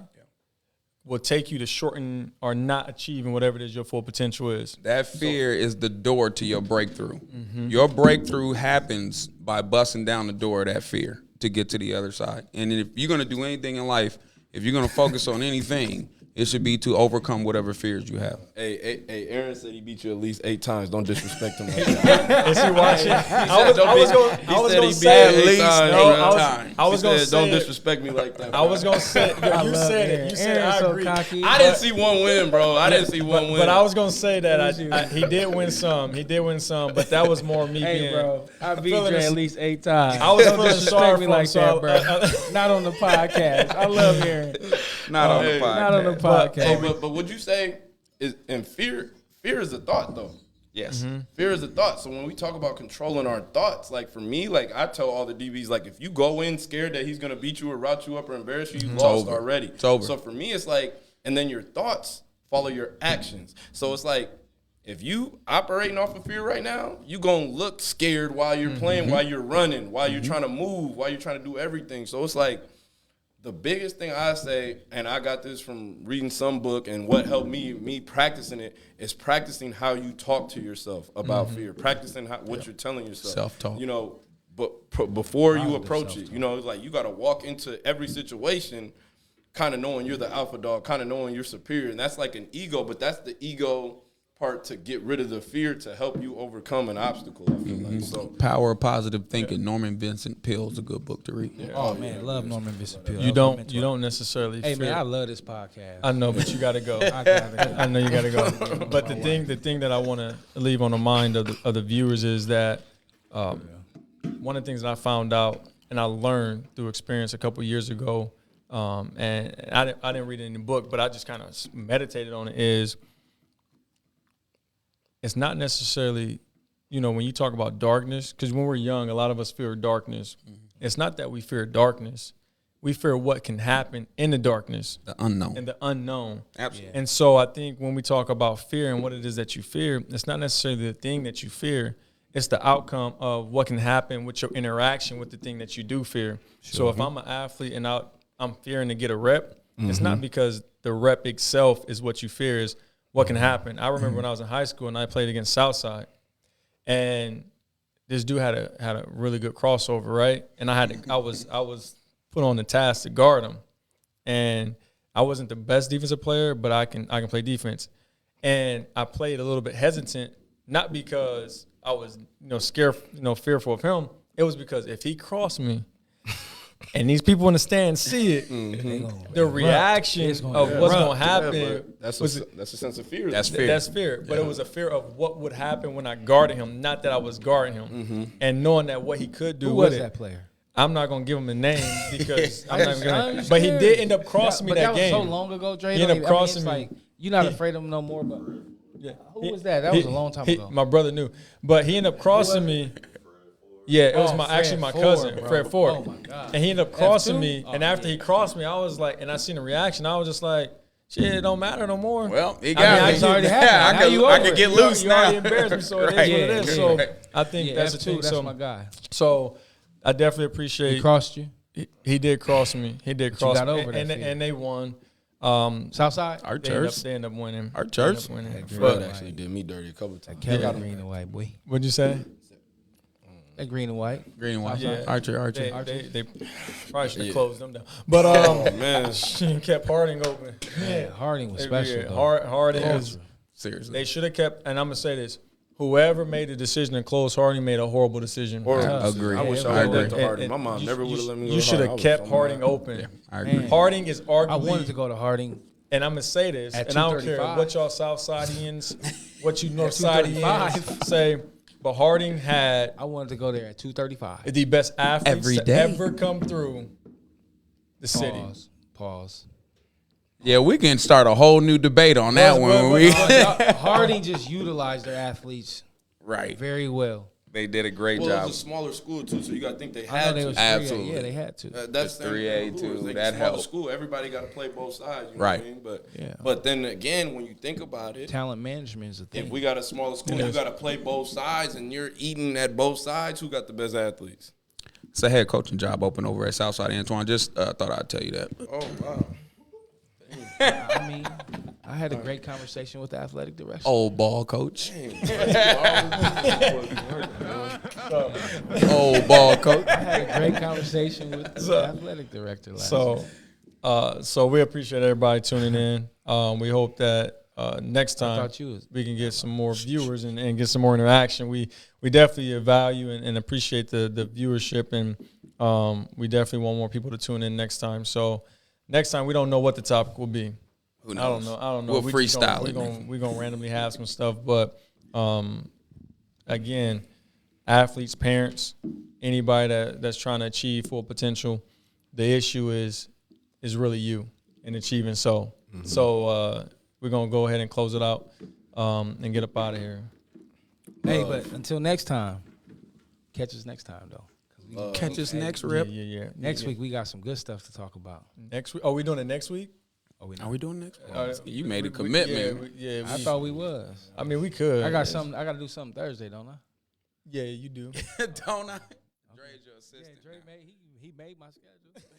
will take you to shorten or not achieving whatever it is your full potential is. That fear is the door to your breakthrough. Your breakthrough happens by busting down the door of that fear to get to the other side. And if you're going to do anything in life, if you're going to focus on anything, it should be to overcome whatever fears you have. Hey, Aaron said he beat you at least 8 times. Don't disrespect him like that. Is he watching? I was going to He say beat you 8 times. I was going to say don't disrespect me like that. I was going to say you said it. You said Aaron's I so agree. cocky. I didn't see one win, bro. I didn't see one win. But I was going to say that he did win some. He did win some, but that was more me Hey, being. bro, I beat feeling Dre this- at least 8 times. I was Don't feeling disrespect sorry me for him, like so that, bro. Not on the podcast. I love Aaron. Not on the Hey. podcast. Not on the podcast. But would you say is and fear is a thought though? Yes. Fear is a thought. So when we talk about controlling our thoughts, like for me, like I tell all the DBs, like if you go in scared that he's gonna beat you or route you up or embarrass you, you lost over. already. It's over. So for me, it's like, and then your thoughts follow your actions. So it's like if you operating off of fear right now, you gonna look scared while you're playing, while you're running, while you're trying to move, while you're trying to do everything. So it's like the biggest thing I say, and I got this from reading some book, and what helped me practicing it is practicing how you talk to yourself about fear, practicing what you're telling yourself. Self-talk. You know, but before you approach it, you know, it's like you got to walk into every situation kind of knowing you're the alpha dog, kind of knowing you're superior, and that's like an ego, but that's the ego part to get rid of the fear to help you overcome an obstacle. I feel like so. Power of Positive Thinking. Norman Vincent Peale's a good book to read. Oh man, love Norman Vincent Peale. You don't necessarily. Hey fear. man, I love this podcast. I know, but you got to go. I I know you got to go. But the thing that I want to leave on the mind of the viewers is that one of the things that I found out and I learned through experience a couple years ago, and I didn't read it in the book, but I just kind of meditated on it. Is it's not necessarily, you know, when you talk about darkness, because when we're young, a lot of us fear darkness. It's not that we fear darkness. We fear what can happen in the darkness. The unknown. And the unknown. Absolutely. And so I think when we talk about fear and what it is that you fear, it's not necessarily the thing that you fear. It's the outcome of what can happen with your interaction with the thing that you do fear. Sure. So if I'm an athlete and I'm fearing to get a rep, it's not because the rep itself is what you fear, is what can happen. I remember when I was in high school and I played against Southside, and this dude had a really good crossover, right? And I was put on the task to guard him, and I wasn't the best defensive player, but I can play defense, and I played a little bit hesitant, not because I was scared, fearful of him. It was because if he crossed me, and these people in the stands see it, the reaction of what's going to happen. That's a sense of fear. That's fear. That's fear. But it was a fear of what would happen when I guarded him, not that I was guarding him. And knowing that what he could do Who with was it. that player? I'm not going to give him a name because I'm not going to. But he did end up crossing me that game. That was so long ago, Dre. He ended up crossing me. Like, you're not afraid of him no more, but who was that? That was a long time ago. My brother knew. But he ended up crossing me. Yeah, it was my cousin, Fred Ford. Oh, my God. And he ended up crossing me. And after he crossed me, I was like, and I seen the reaction, I was just like, shit, it don't matter no more. Well, he got me. It's already happened. I could get loose you now. already embarrassed me, so it is what it is. So I think that's the F2, thing. that's So, my guy. so I definitely appreciate. He crossed you? He did cross me. He did cross got me. over that fear. And they won. Southside? Our They church. end up winning. Our church. They end up winning. Fred But actually did me dirty a couple of times. Kevin Green and White, boy. what'd you say? That Green and White. Green and white. Yeah. Archer. They probably should have closed them down. But Man, kept Harding open. Yeah, Harding was special. Yeah, though. Harding is. Seriously. They should have kept. And I'm gonna say this: whoever made the decision to close Harding made a horrible decision. Agree. I wish I I agree. went to Harding. My mom never would have let me go. You should have kept so Harding mad. open. I agree. Harding is arguably. I wanted to go to Harding. And I'm gonna say this, At and I don't care 235. what y'all Southsideans, what you Northsideans say, but Harding had I wanted to go there at 235. the best athletes Every to day. ever come through the city. Pause. Yeah, we can start a whole new debate on that one. Harding just utilized their athletes Right. very well. They did a great Well, job. it was a smaller school too, so you got to think they I know had they to. was Absolutely. Yeah, they had to. That's It's 3A too. That helped. School, everybody got to play both sides. You know Right. what I mean? But Yeah. but then again, when you think about it, Talent management is a thing. if we got a smaller school, you got to play both sides, and you're eating at both sides. Who got the best athletes? It's a head coaching job open over at Southside. Antoine, just thought I'd tell you that. Oh wow. I mean, I had a great conversation with the athletic director. Old ball coach. Old ball coach. I had a great conversation with the athletic director last night. So we appreciate everybody tuning in. We hope that next time thought you was- we can get some more viewers and get some more interaction. We definitely value and appreciate the viewership, and we definitely want more people to tune in next time. So next time we don't know what the topic will be. Who knows? I don't know. We'll We just freestyle gonna- it. We're gonna randomly have some stuff, but again, athletes, parents, anybody that's trying to achieve full potential, the issue is really you in achieving so. So we're gonna go ahead and close it out and get up out of here. Hey, but until next time, catch us next time though. 'Cause we- Catch us next rip. Yeah. next week we got some good stuff to talk about. Next week. Are we doing it next week? Oh, we Are we doing next? Uh, You made a we- commitment. Yeah, I thought we was. I mean, we could. I got something. I got to do something Thursday, don't I? Yeah, you do. Don't I? Dre's your assistant. Dre made he made my schedule.